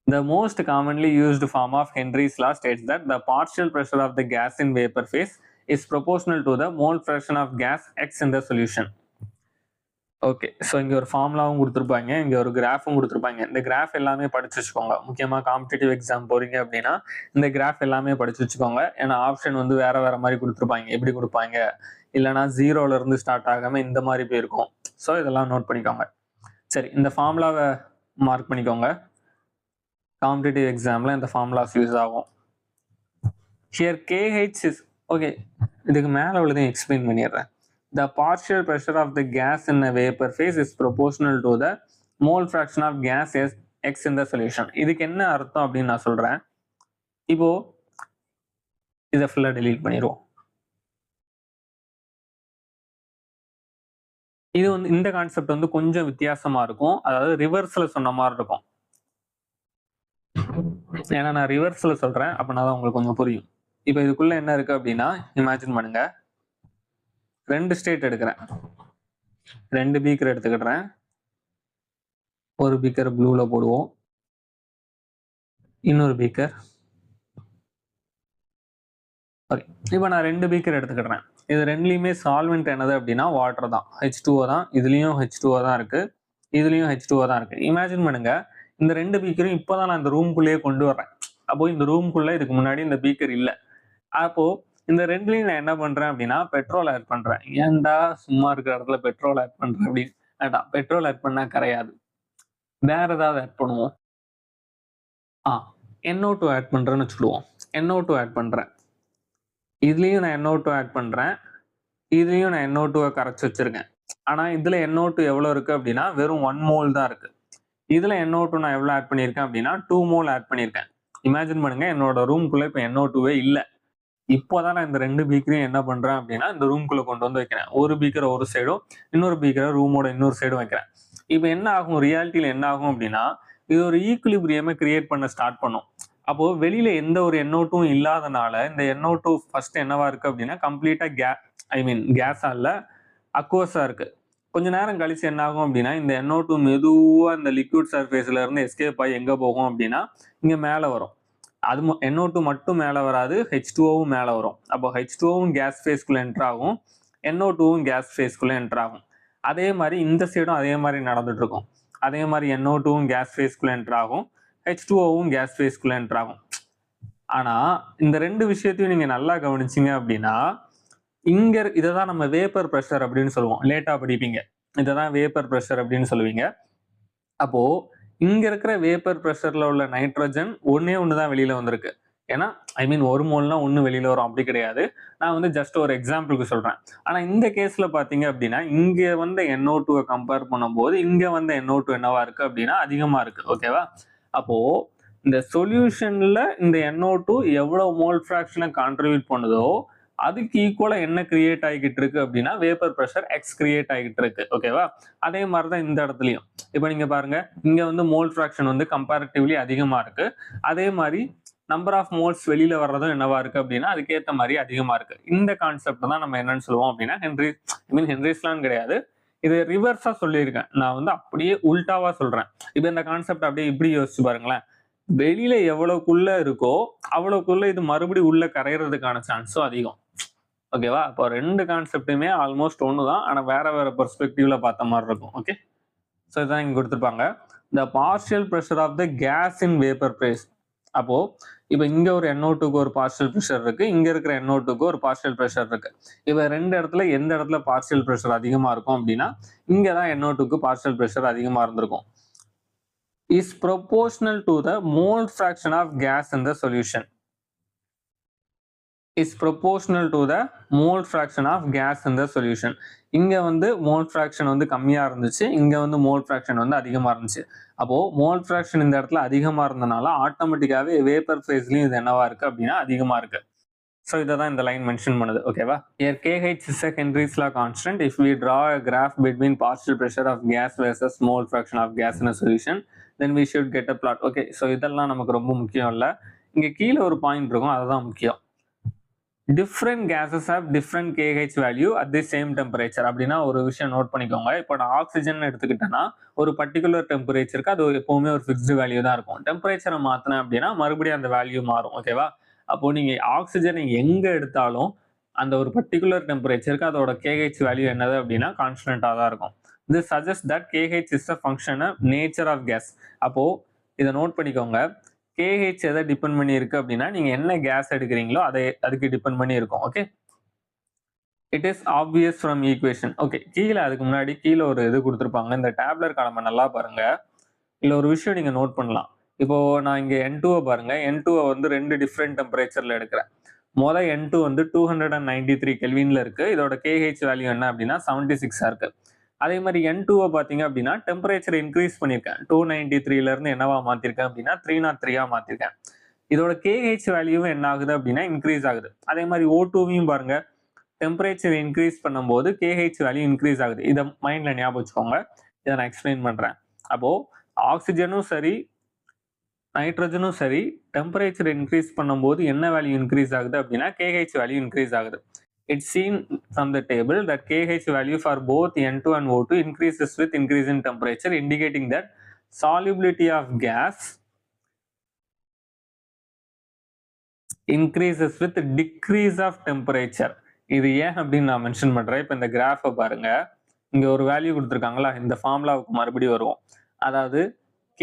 The most commonly used form of Henry's law states that the partial pressure of the gas in vapor phase is proportional to the mole fraction of gas X in the solution. Okay, so இங்கே ஒரு ஃபார்முலாவும் கொடுத்துருப்பாங்க, இங்கே ஒரு கிராஃபும் கொடுத்துருப்பாங்க. இந்த graph எல்லாமே படிச்சு வச்சுக்கோங்க. முக்கியமாக காம்படிட்டிவ் எக்ஸாம் போறீங்க அப்படின்னா இந்த கிராஃப் எல்லாமே படிச்சு வச்சுக்கோங்க. ஏன்னா ஆப்ஷன் வந்து வேற வேற மாதிரி கொடுத்துருப்பாங்க. எப்படி கொடுப்பாங்க, இல்லைனா ஜீரோல இருந்து ஸ்டார்ட் ஆகாம இந்த மாதிரி போயிருக்கும். ஸோ இதெல்லாம் நோட் பண்ணிக்கோங்க. சரி, இந்த ஃபார்முலாவை மார்க் பண்ணிக்கோங்க. காம்படிட்டிவ் எக்ஸாம்ல இந்த ஃபார்முலாஸ் யூஸ் ஆகும். ஹியர் KH இஸ் ஓகே, இதுக்கு மேலே உள்ளதையும் எக்ஸ்பிளைன் பண்ணிடுறேன். The partial pressure of the gas in a vapor phase is proportional to the mole fraction of gas X in the solution. இதுக்கு என்ன அர்த்தம் அப்படின்னு நான் சொல்றேன். இப்போ இதை ஃபுல்லா டெலீட் பண்ணிடுவோம். இது வந்து இந்த கான்செப்ட் வந்து கொஞ்சம் வித்தியாசமா இருக்கும். அதாவது ரிவர்ஸ்ல சொன்ன மாதிரி இருக்கும். ஏன்னா நான் ரிவர்ஸ்ல சொல்றேன், அப்படின்னா தான் உங்களுக்கு கொஞ்சம் புரியும். இப்போ இதுக்குள்ள என்ன இருக்கு அப்படின்னா, இமேஜின் பண்ணுங்க, 2 ஸ்டேட் எடுக்கிறேன், 2 பீக்கர் எடுத்துக்கிடுறேன். ஒரு பீக்கர் ப்ளூல போடுவோம், இன்னொரு பீக்கர். ஓகே, இப்போ நான் 2 பீக்கர் எடுத்துக்கிடுறேன். இது ரெண்டுலையுமே சால்வெண்ட் என்னது அப்படின்னா வாட்டர் தான், H2O தான். இதுலயும் H2O தான் இருக்கு, இதுலயும் H2O தான் இருக்கு. இமேஜின் பண்ணுங்க, இந்த 2 பீக்கரும் இப்போதான் நான் இந்த ரூம்குள்ளேயே கொண்டு வர்றேன். அப்போ இந்த ரூம்குள்ள இதுக்கு முன்னாடி இந்த பீக்கர் இல்லை. அப்போ இந்த ரெண்டுலையும் நான் என்ன பண்றேன் அப்படின்னா பெட்ரோல் ஆட் பண்றேன். ஏன்டா சும்மா இருக்கிற இடத்துல பெட்ரோல் ஆட் பண்றேன் அப்படின்னு வேண்டாம், பெட்ரோல் ஆட் பண்ணா கரையாது, வேற ஏதாவது ஆட் பண்ணுவோம். NO2 ஆட் பண்றேன்னு வச்சுக்கிடுவோம். NO2 ஆட் பண்றேன், இதுலயும் நான் NO2 ஆட் பண்றேன், இதுலயும் நான் NO2 கரைச்சி வச்சிருக்கேன். ஆனா இதுல NO2 எவ்வளவு இருக்கு அப்படின்னா வெறும் 1 மோல் தான் இருக்கு. இதுல NO2 நான் எவ்வளவு ஆட் பண்ணியிருக்கேன் அப்படின்னா 2 மோல் ஆட் பண்ணியிருக்கேன். இமேஜின் பண்ணுங்க, என்னோட ரூம்குள்ள இப்போ NO2வே இல்லை. இப்போதான் நான் இந்த 2 பீக்கரையும் என்ன பண்றேன் அப்படின்னா இந்த ரூம்குள்ள கொண்டு வந்து வைக்கிறேன். ஒரு பீக்கரை ஒரு சைடும், இன்னொரு பீக்கரை ரூமோட இன்னொரு சைடும் வைக்கிறேன். இப்போ என்ன ஆகும், ரியாலிட்டியில என்ன ஆகும் அப்படின்னா இது ஒரு ஈக்குலிபிரியமை கிரியேட் பண்ண ஸ்டார்ட் பண்ணும். அப்போ வெளியில எந்த ஒரு NO2 இல்லாதனால இந்த NO2 ஃபர்ஸ்ட் என்னவா இருக்கு அப்படின்னா கம்ப்ளீட்டா கேஸா இல்ல, அக்வஸா இருக்கு. கொஞ்ச நேரம் கழிச்சு என்ன ஆகும் அப்படின்னா இந்த NO2 மெதுவா இந்த லிக்விட் சர்ஃபேஸ்ல இருந்து எஸ்கேப் ஆகி எங்க போகும் அப்படின்னா இங்க மேல வரும். அது NO2 மட்டும் மேல வராது, H2Oவும் மேல வரும். அப்போ H2Oவும் கேஸ் ஃபேஸ்க்குள்ள என்டர் ஆகும், NO2வும் கேஸ் ஃபேஸ்க்குள்ள என்டர் ஆகும். அதே மாதிரி இந்த சைடும் அதே மாதிரி நடந்துட்டு இருக்கும். அதே மாதிரி NO2வும் கேஸ் ஃபேஸ்க்குள்ள என்டர் ஆகும், H2Oவும் கேஸ் ஃபேஸ்க்குள்ள என்டர் ஆகும். ஆனா இந்த 2 விஷயத்தையும் நீங்க நல்லா கவனிச்சீங்க அப்படின்னா இங்க இதைதான் நம்ம வேப்பர் ப்ரெஷர் அப்படின்னு சொல்லுவோம். லேட்டா படிப்பீங்க, இதைதான் வேப்பர் ப்ரெஷர் அப்படின்னு சொல்லுவீங்க. அப்போ இங்க இருக்கிற வேப்பர் ப்ரெஷர்ல உள்ள நைட்ரஜன் ஒன்னே ஒண்ணுதான் வெளியில வந்திருக்கு. ஏன்னா ஒரு மோல்னா ஒண்ணு வெளியில வரும், அப்படி கிடையாது. நான் வந்து ஜஸ்ட் ஒரு எக்ஸாம்பிளுக்கு சொல்றேன். ஆனா இந்த கேஸ்ல பாத்தீங்க அப்படின்னா இங்க வந்து NO2 கம்பேர் பண்ணும்போது இங்க வந்து NO2 என்னவா இருக்கு அப்படின்னா அதிகமா இருக்கு. ஓகேவா? அப்போ இந்த சொல்யூஷன்ல இந்த NO2 எவ்வளவு மோல் ஃபிராக்ஷனை கான்ட்ரிபியூட் பண்ணுதோ அதுக்கு ஈக்குவலா என்ன கிரியேட் ஆகிட்டு இருக்கு அப்படின்னா வேப்பர் ப்ரெஷர் X கிரியேட் ஆகிட்டு இருக்கு. ஓகேவா? அதே மாதிரிதான் இந்த இடத்துலயும். இப்போ நீங்க பாருங்க, இங்க வந்து மோல் ஃபிராக்ஷன் வந்து கம்பேரிட்டிவ்லி அதிகமா இருக்கு. அதே மாதிரி நம்பர் ஆஃப் மோல்ஸ் வெளியில வர்றதும் என்னவா இருக்கு அப்படின்னா அதுக்கேற்ற மாதிரி அதிகமா இருக்கு. இந்த கான்செப்ட் தான் நம்ம என்னன்னு சொல்லுவோம் அப்படின்னா ஹென்ரிஸ்லாம் கிடையாது, இது ரிவர்ஸா சொல்லியிருக்கேன். நான் வந்து அப்படியே உல்டாவா சொல்றேன். இப்போ இந்த கான்செப்ட் அப்படியே இப்படி யோசிச்சு பாருங்களேன். வெளியில எவ்வளவுக்குள்ள இருக்கோ அவ்வளவுக்குள்ள இது மறுபடியும் உள்ள கரையிறதுக்கான சான்ஸும் அதிகம். ஓகேவா? அப்போ 2 கான்செப்டுமே ஆல்மோஸ்ட் ஒண்ணுதான், ஆனா வேற வேற பெர்ஸ்பெக்டிவ்ல பார்த்த மாதிரி இருக்கும். ஓகே, ஸோ இதான் இங்க கொடுத்துருப்பாங்க. The partial pressure of the gas in vapour phase. அப்போ இப்போ இங்க ஒரு NO2க்கு ஒரு பார்ஷியல் ப்ரெஷர் இருக்கு, இங்க இருக்கிற NO2க்கு ஒரு பார்ஷியல் ப்ரெஷர் இருக்கு. இப்போ 2 இடத்துல எந்த இடத்துல பார்ஷியல் ப்ரெஷர் அதிகமா இருக்கும் அப்படின்னா இங்கதான் NO2க்கு பார்ஷியல் ப்ரெஷர் அதிகமா இருந்திருக்கும். Is proportional to the mole fraction of gas in the solution. Is proportional to the mole fraction of gas in the solution. இங்க வந்து மோல் ஃபிராக்ஷன் வந்து கம்மியா இருந்துச்சு, இங்க வந்து மோல் ஃபிராக்ஷன் வந்து அதிகமா இருந்துச்சு. அப்போ மோல் ஃபிராக்ஷன் இந்த இடத்துல அதிகமா இருந்தனால ஆட்டோமேட்டிக்காவே வேப்பர் ஃபேஸ்லயும் இது என்னவா இருக்கு அப்படின்னா அதிகமா இருக்கு. ஸோ இதை தான் இந்த லைன் மென்ஷன் பண்ணுது. ஓகேவா? Here KH is a Henry's law constant. If we draw a graph between partial pressure of gas versus mole fraction of gas in a solution, then we should get a plot. Okay, so இதெல்லாம் நமக்கு ரொம்ப முக்கியம் இல்லை. இங்கே கீழே ஒரு point இருக்கும், அதுதான் முக்கியம். Different gases have different KH value at the same temperature அப்படின்னா ஒரு விஷயம் நோட் பண்ணிக்கோங்க. இப்போ நான் ஆக்சிஜன் எடுத்துக்கிட்டேன்னா ஒரு பர்டிகுலர் டெம்பரேச்சருக்கு அது எப்பவுமே ஒரு ஃபிக்ஸ்டு வேல்யூ தான் இருக்கும். டெம்பரேச்சரை மாற்றினேன் அப்படின்னா மறுபடியும் அந்த வேல்யூ மாறும். ஓகேவா? அப்போ நீங்கள் ஆக்சிஜனை எங்கே எடுத்தாலும் அந்த ஒரு பர்டிகுலர் டெம்பரேச்சருக்கு அதோட கேஹெச் வேல்யூ என்னது அப்படின்னா கான்ஸ்டன்டாக தான் இருக்கும். This suggest that KH is a function of nature of gas. அப்போது இதை நோட் பண்ணிக்கோங்க. KH எதை டிபெண்ட் பண்ணி இருக்கு அப்படின்னா நீங்க என்ன கேஸ் எடுக்கிறீங்களோ அதுக்கு டிபெண்ட் பண்ணி இருக்கும். Okay, it is obvious from equation. Okay, கீழே அதுக்கு முன்னாடி கீழே ஒரு இது கொடுத்துருப்பாங்க. இந்த டேப்லர் காலமை நல்லா பாருங்க. இல்லை ஒரு விஷயம் நீங்க நோட் பண்ணலாம். இப்போ நான் இங்க N2 பாருங்க. N2 வந்து 2 டிஃப்ரெண்ட் டெம்பரேச்சர்ல எடுக்கிறேன். முதல் N2 வந்து 293 கெல்வின்ல இருக்கு. இதோட KH வேல்யூ என்ன அப்படின்னா 76 இருக்கு. அதே மாதிரி N2 பார்த்தீங்க அப்படின்னா டெம்பரேச்சர் இன்க்ரீஸ் பண்ணியிருக்கேன். 293ல இருந்து என்னவா மாத்திருக்கேன் அப்படின்னா 303 மாத்திருக்கேன். இதோட கேஹெச் வேல்யூவும் என்ன ஆகுது அப்படின்னா இன்க்ரீஸ் ஆகுது. அதே மாதிரி O2வையும் பாருங்க, டெம்பரேச்சர் இன்க்ரீஸ் பண்ணும்போது கேஹெச் வேல்யூ இன்க்ரீஸ் ஆகுது. இதை மைண்ட்ல ஞாபகம் வச்சுக்கோங்க. இதை நான் எக்ஸ்பிளைன் பண்றேன். அப்போ ஆக்சிஜனும் சரி நைட்ரஜனும் சரி டெம்பரேச்சர் இன்க்ரீஸ் பண்ணும்போது என்ன வேல்யூ இன்க்ரீஸ் ஆகுது அப்படின்னா கேஹெச் வேல்யூ இன்க்ரீஸ் ஆகுது. It's seen from the table that KH value for both N2 and O2 increases with increase in temperature, indicating that solubility of gas increases with decrease of temperature. இது ஏன் அப்படின்னு நான் mention பண்றேன். இப்போ இந்த கிராஃபை பாருங்க. இங்க ஒரு வேல்யூ கொடுத்துருக்காங்களா, இந்த ஃபார்முலாவுக்கு மறுபடியும் வருவோம். அதாவது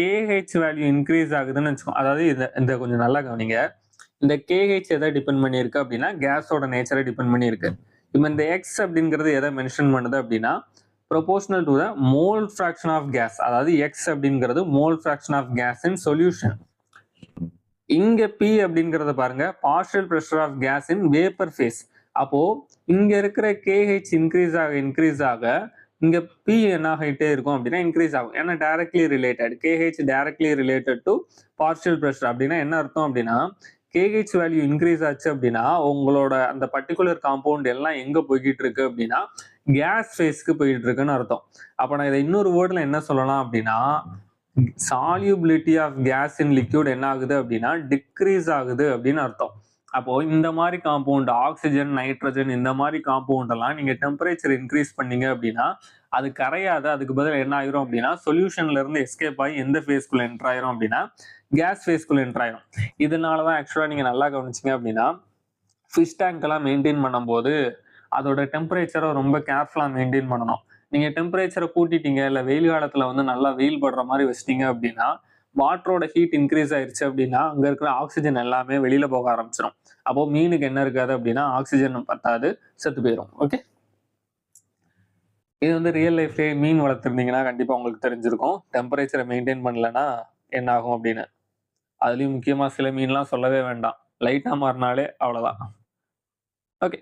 KH வேல்யூ இன்க்ரீஸ் ஆகுதுன்னு வச்சுக்கோங்க. அதாவது இந்த கொஞ்சம் நல்லா கவனிங்க. இந்த KH எதை டிபெண்ட் பண்ணியிருக்கு அப்படின்னா கேஸோட நேச்சரை டிபெண்ட் பண்ணியிருக்கு. இப்போ இந்த எக்ஸ் அப்படிங்கிறது எதை மென்ஷன் பண்ணுது அப்படின்னா proportional to the mole fraction of gas. அதாவது எக்ஸ் அப்படிங்கிறது mole fraction of gas in solution. இங்க P அப்படிங்கிறத பாருங்க, partial pressure of gas in vapour phase. அப்போ இங்க இருக்கிற KH இன்க்ரீஸ் ஆக இங்க P என்ன ஆகிட்டே இருக்கும் அப்படின்னா இன்க்ரீஸ் ஆகும். ஏன்னா directly related, KH directly related to partial pressure. அப்படின்னா என்ன அர்த்தம் அப்படின்னா KH வேல்யூ இன்க்ரீஸ் ஆச்சு அப்படின்னா உங்களோட அந்த பர்டிகுலர் காம்பவுண்ட் எல்லாம் எங்க போய்கிட்டு இருக்கு அப்படின்னா கேஸ் ஃபேஸ்க்கு போயிட்டு இருக்குன்னு அர்த்தம். அப்ப நான் இதை இன்னொரு வேர்ட்ல என்ன சொல்லலாம் அப்படின்னா solubility of gas in liquid என்ன ஆகுது அப்படின்னா டிக்ரீஸ் ஆகுது அப்படின்னு அர்த்தம். அப்போ இந்த மாதிரி காம்பவுண்ட் ஆக்சிஜன் நைட்ரஜன் இந்த மாதிரி காம்பவுண்ட் எல்லாம் நீங்க டெம்பரேச்சர் இன்க்ரீஸ் பண்ணீங்க அப்படின்னா அது கரையாது. அதுக்கு பதில் என்ன ஆயிரும் அப்படின்னா சொல்யூஷன்ல இருந்து எஸ்கேப் ஆகி எந்த ஃபேஸ்க்குள்ள என்டர் ஆயிரும் அப்படின்னா கேஸ் ஃபேஸ்க்குள்ள என்டர் ஆயிரும். இதனாலதான் ஆக்சுவலா நீங்க நல்லா கவனிச்சிங்க அப்படின்னா ஃபிஷ் டேங்க் எல்லாம் மெயின்டைன் பண்ணும்போது அதோட டெம்பரேச்சரை ரொம்ப கேர்ஃபுல்லா மெயின்டைன் பண்ணணும். நீங்க டெம்பரேச்சரை கூட்டிட்டீங்க இல்லை வெயில் காலத்துல வந்து நல்லா வெயில் படுற மாதிரி வச்சிட்டீங்க அப்படின்னா வாட்டரோட ஹீட் இன்க்ரீஸ் ஆயிடுச்சு அப்படின்னா அங்க இருக்கிற ஆக்சிஜன் எல்லாமே வெளியில போக ஆரம்பிச்சிடும். அப்போ மீனுக்கு என்ன இருக்காது அப்படின்னா ஆக்சிஜன் பத்தாது, செத்து போயிடும். ஓகே, இது வந்து ரியல் லைஃப்ல மீன் வளர்த்துருந்தீங்கன்னா கண்டிப்பா உங்களுக்கு தெரிஞ்சிருக்கும் டெம்பரேச்சரை மெயின்டைன் பண்ணலன்னா என்ன ஆகும் அப்படின்னு. அதுலயும் முக்கியமா சில மீன்லாம் சொல்லவே வேண்டாம், லைட்டா மாறினாலே அவ்வளவுதான். ஓகே,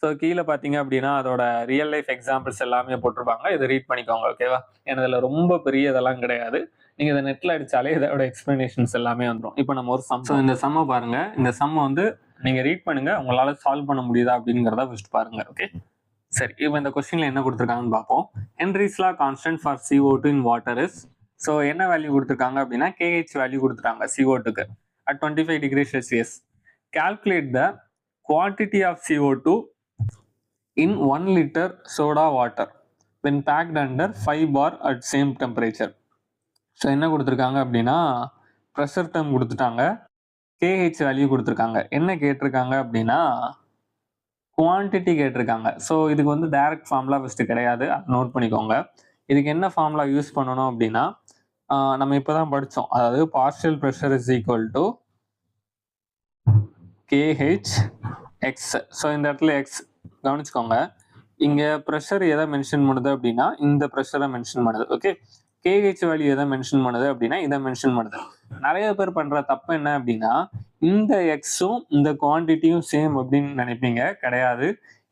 ஸோ கீழே பார்த்தீங்க அப்படின்னா அதோட ரியல் லைஃப் எக்ஸாம்பிள்ஸ் எல்லாமே போட்டிருப்பாங்க. இதை ரீட் பண்ணிக்கோங்க. ஓகேவா? ஏன்னா இதில் ரொம்ப பெரிய இதெல்லாம் கிடையாது. நீங்கள் இதை நெட்டில் அடித்தாலே இதோட எக்ஸ்பிளனேஷன்ஸ் எல்லாமே வந்துடும். இப்போ நம்ம ஒரு சம், இந்த சம்மை பாருங்க. இந்த சம்மை வந்து நீங்கள் ரீட் பண்ணுங்க, உங்களால் சால்வ் பண்ண முடியுதா அப்படிங்கிறத ஃபர்ஸ்ட் பாருங்க. ஓகே, சரி. இப்போ இந்த கொஸ்டின்ல என்ன கொடுத்துருக்காங்கன்னு பார்ப்போம். Henry's law constant for CO2 in water is. So என்ன வேல்யூ கொடுத்துருக்காங்க அப்படின்னா KH வேல்யூ கொடுத்துட்டாங்க CO2க்கு at 25 degrees Celsius. Calculate the quantity of CO2 in 1 liter soda water when packed under 5 bar at same temperature. So என்ன கொடுத்துருக்காங்க அப்படின்னா pressure term கொடுத்துட்டாங்க, KH value கொடுத்துருக்காங்க. என்ன கேட்டிருக்காங்க அப்படின்னா குவான்டிட்டி கேட்டிருக்காங்க. ஸோ இதுக்கு வந்து டைரக்ட் ஃபார்முலா ஃபஸ்ட்டு கிடையாது, நோட் பண்ணிக்கோங்க. இதுக்கு என்ன ஃபார்முலா யூஸ் பண்ணணும் அப்படின்னா நம்ம இப்போ தான் படித்தோம். அதாவது partial pressure is equal to KH X. So இந்த இடத்துல எக்ஸ் கவனிச்சுக்கோங்க. இங்க ப்ரெஷர் எதை மென்ஷன் பண்ணுது அப்படின்னா இந்த ப்ரெஷரை மென்ஷன் பண்ணுது. ஓகே, KH வேல்யூ எதை மென்ஷன் பண்ணுது அப்படின்னா இதை மென்ஷன் பண்ணுது. நிறைய பேர் பண்ற தப்பு என்ன அப்படின்னா இந்த எக்ஸும் இந்த குவான்டிட்டியும் சேம் அப்படின்னு நினைப்பீங்க. கிடையாது.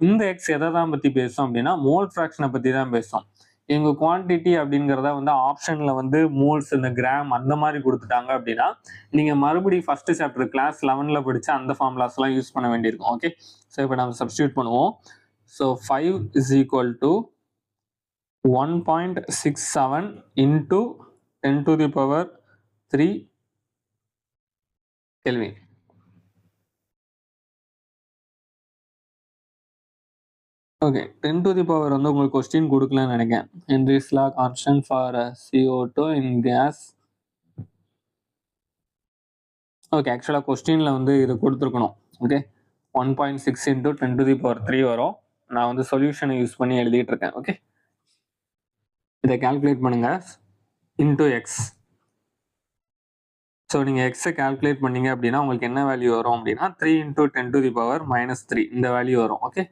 இந்த எக்ஸ் எதை தான் பத்தி பேசும் அப்படின்னா மோல் ஃப்ராக்ஷனை பத்தி தான் பேசும். இவங்க குவான்டிட்டி அப்படிங்கிறத வந்து ஆப்ஷன்ல வந்து மோல்ஸ் இந்த கிராம் அந்த மாதிரி கொடுத்துட்டாங்க அப்படின்னா நீங்க மறுபடியும் ஃபர்ஸ்ட் சாப்டர் கிளாஸ் 11ல படிச்சு அந்த ஃபார்முலாஸ் எல்லாம் யூஸ் பண்ண வேண்டியிருக்கும். ஓகே, ஸோ இப்போ நம்ம சப்ஸ்டியூட் பண்ணுவோம். So 5 is equal to 1.67 into 10 to the power 3 Kelvin. Okay, 10 to the power வந்து உங்களுக்கு கொஸ்டின் கொடுக்கலன்னு நினைக்கிறேன். Henry's law constant for CO2 in gas. Okay, ஆக்சுவலாக கொஸ்டின்ல வந்து இது கொடுத்துருக்கணும். Okay, 1.6 into 10 to the power 3 வரும். நான் வந்து சொல்யூஷனை யூஸ் பண்ணி எழுதிட்டு இருக்கேன். ஓகே, இதை கால்குலேட் பண்ணுங்க இன்டூ எக்ஸ். ஸோ நீங்கள் எக்ஸை கால்குலேட் பண்ணீங்க அப்படின்னா உங்களுக்கு என்ன வேல்யூ வரும் அப்படின்னா 3 into 10 to the power -3 இந்த வேல்யூ வரும். Okay,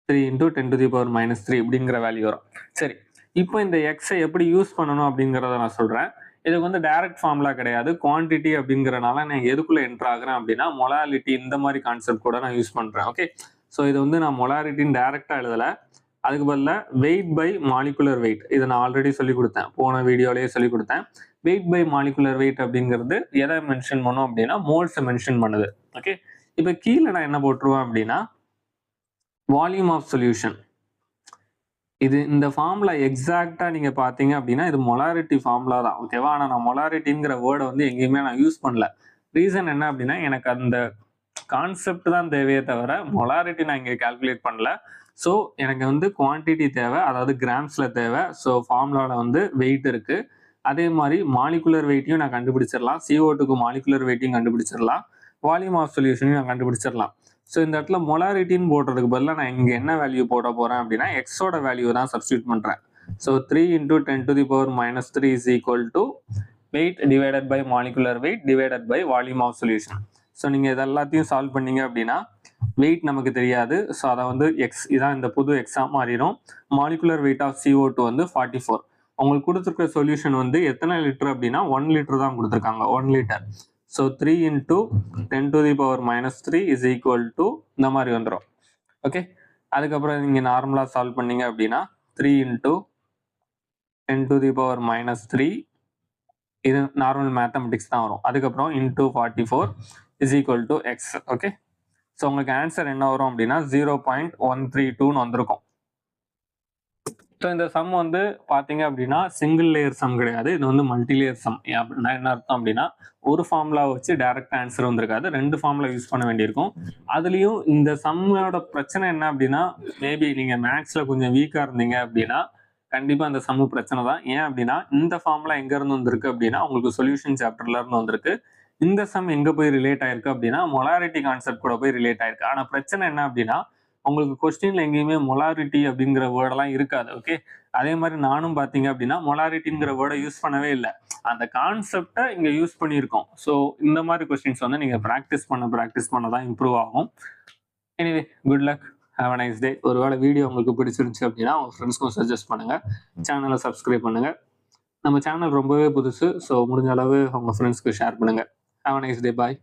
3 into 10 to the power -3 இப்படிங்கிற வேல்யூ வரும். சரி, இப்போ இந்த எக்ஸை எப்படி யூஸ் பண்ணணும் அப்படிங்கிறத நான் சொல்கிறேன். இதுக்கு வந்து டைரக்ட் ஃபார்முலா கிடையாது, குவான்டிட்டி அப்படிங்கிறனால நான் எதுக்குள்ளே என்ட்ரு ஆகுறேன் அப்படின்னா மொலாரிட்டி இந்த மாதிரி கான்செப்ட் கூட நான் யூஸ் பண்ணுறேன். ஓகே, ஸோ இது வந்து நான் மொலாரிட்டின்னு டைரெக்டாக எழுதலை, அதுக்கு பதிலாக வெயிட் பை மாலிகுலர் வெயிட். இதை நான் ஆல்ரெடி சொல்லி கொடுத்தேன், போன வீடியோலேயே சொல்லி கொடுத்தேன். வெயிட் பை மாலிகுலர் வெயிட் அப்படிங்கிறது எதை மென்ஷன் பண்ணோம் அப்படின்னா மோல்ஸை மென்ஷன் பண்ணுது. ஓகே, இப்போ கீழே நான் என்ன போட்டுருவேன் அப்படின்னா வால்யூம் ஆஃப் சொல்யூஷன். இது இந்த ஃபார்முலா எக்ஸாக்டா நீங்க பாத்தீங்க அப்படின்னா இது மொலாரிட்டி ஃபார்முலா தான். ஓகேவா, ஆனா நான் மொலாரிட்டிங்கிற வேர்டை வந்து எங்கேயுமே நான் யூஸ் பண்ணல. ரீசன் என்ன அப்படின்னா எனக்கு அந்த கான்செப்ட் தான் தேவையே தவிர மொலாரிட்டி நான் இங்கே கால்குலேட் பண்ணல. ஸோ எனக்கு வந்து குவான்டிட்டி தேவை, அதாவது கிராம்ஸ்ல தேவை. ஸோ ஃபார்முலாவில் வந்து வெயிட் இருக்கு, அதே மாதிரி மாலிகுலர் வெயிட்டையும் நான் கண்டுபிடிச்சிடலாம், CO2க்கு மாலிகுலர் வெயிட்டையும் கண்டுபிடிச்சிடலாம், வால்யூம் ஆஃப் சொல்யூஷனையும் நான் கண்டுபிடிச்சிடலாம். ஸோ இந்த இடத்துல மொலாரிட்டின்னு போடுறதுக்கு பதிலாக நான் இங்கே என்ன வேல்யூ போட போகிறேன் அப்படின்னா எக்ஸோட வேல்யூ தான் சப்ஸ்டியூட் பண்ணுறேன். So 3 into 10 to the power -3 is equal to weight divided by molecular weight divided by volume of solution. So நீங்கள் இது எல்லாத்தையும் சால்வ் பண்ணீங்க அப்படின்னா வெயிட் நமக்கு தெரியாது, ஸோ அதை வந்து எக்ஸ் இதான் இந்த புது எக்ஸாக மாறிடும். மாலிகுலர் வெயிட் ஆஃப் CO2 வந்து 44. உங்களுக்கு கொடுத்துருக்க சொல்யூஷன் வந்து எத்தனை லிட்டர் அப்படின்னா 1 லிட்டர் தான் கொடுத்துருக்காங்க, 1 litre. So 3 into 10 to the power -3 is equal to இந்த மாதிரி வந்துடும். ஓகே, அதுக்கப்புறம் நீங்கள் நார்மலாக சால்வ் பண்ணீங்க அப்படின்னா 3 into 10 to the power -3 இது நார்மல் மேத்தமெட்டிக்ஸ் தான் வரும். அதுக்கப்புறம் into 44 is equal to x. Okay, so உங்களுக்கு ஆன்சர் என்ன வரும் அப்படின்னா 0.132ன்னு வந்திருக்கும். ஸோ இந்த சம் வந்து பார்த்தீங்க அப்படின்னா சிங்கிள் லேயர் சம் கிடையாது, இது வந்து மல்டி லேயர் சம். அப்படின்னா என்ன அர்த்தம் அப்படின்னா ஒரு ஃபார்முலா வச்சு டைரக்ட் ஆன்சர் வந்திருக்காது, 2 ஃபார்முலா யூஸ் பண்ண வேண்டியிருக்கும். அதுலேயும் இந்த சம்மோட பிரச்சனை என்ன அப்படின்னா மேபி நீங்கள் மேக்ஸில் கொஞ்சம் வீக்காக இருந்தீங்க அப்படின்னா கண்டிப்பாக அந்த சம்மு பிரச்சனை தான். ஏன் அப்படின்னா இந்த ஃபார்முலா எங்கேருந்து வந்திருக்கு அப்படின்னா உங்களுக்கு சொல்யூஷன் சாப்டர்ல இருந்து வந்திருக்கு. இந்த சம் எங்கே போய் ரிலேட் ஆயிருக்கு அப்படின்னா மொலாரிட்டி கான்செப்ட் கூட போய் ரிலேட் ஆயிருக்கு. ஆனால் பிரச்சனை என்ன அப்படின்னா உங்களுக்கு கொஸ்டின்ல எங்கேயுமே மொலாரிட்டி அப்படிங்கிற வேர்டெல்லாம் இருக்காது. ஓகே, அதே மாதிரி நானும் பார்த்தீங்க அப்படின்னா மொலாரிட்டிங்கிற வேர்டை யூஸ் பண்ணவே இல்லை, அந்த கான்செப்டை இங்கே யூஸ் பண்ணியிருக்கோம். ஸோ இந்த மாதிரி கொஸ்டின்ஸ் வந்து நீங்கள் ப்ராக்டிஸ் பண்ண தான் இம்ப்ரூவ் ஆகும். Anyway, good luck, have a nice day. ஒருவேளை வீடியோ உங்களுக்கு பிடிச்சிருந்துச்சு அப்படின்னா உங்கள் ஃப்ரெண்ட்ஸ்க்கும் சஜஸ்ட் பண்ணுங்கள், சேனலை சப்ஸ்கிரைப் பண்ணுங்கள். நம்ம சேனல் ரொம்பவே புதுசு, ஸோ முடிஞ்ச அளவு உங்கள் ஃப்ரெண்ட்ஸ்க்கு ஷேர் பண்ணுங்கள். Have a nice day, bye.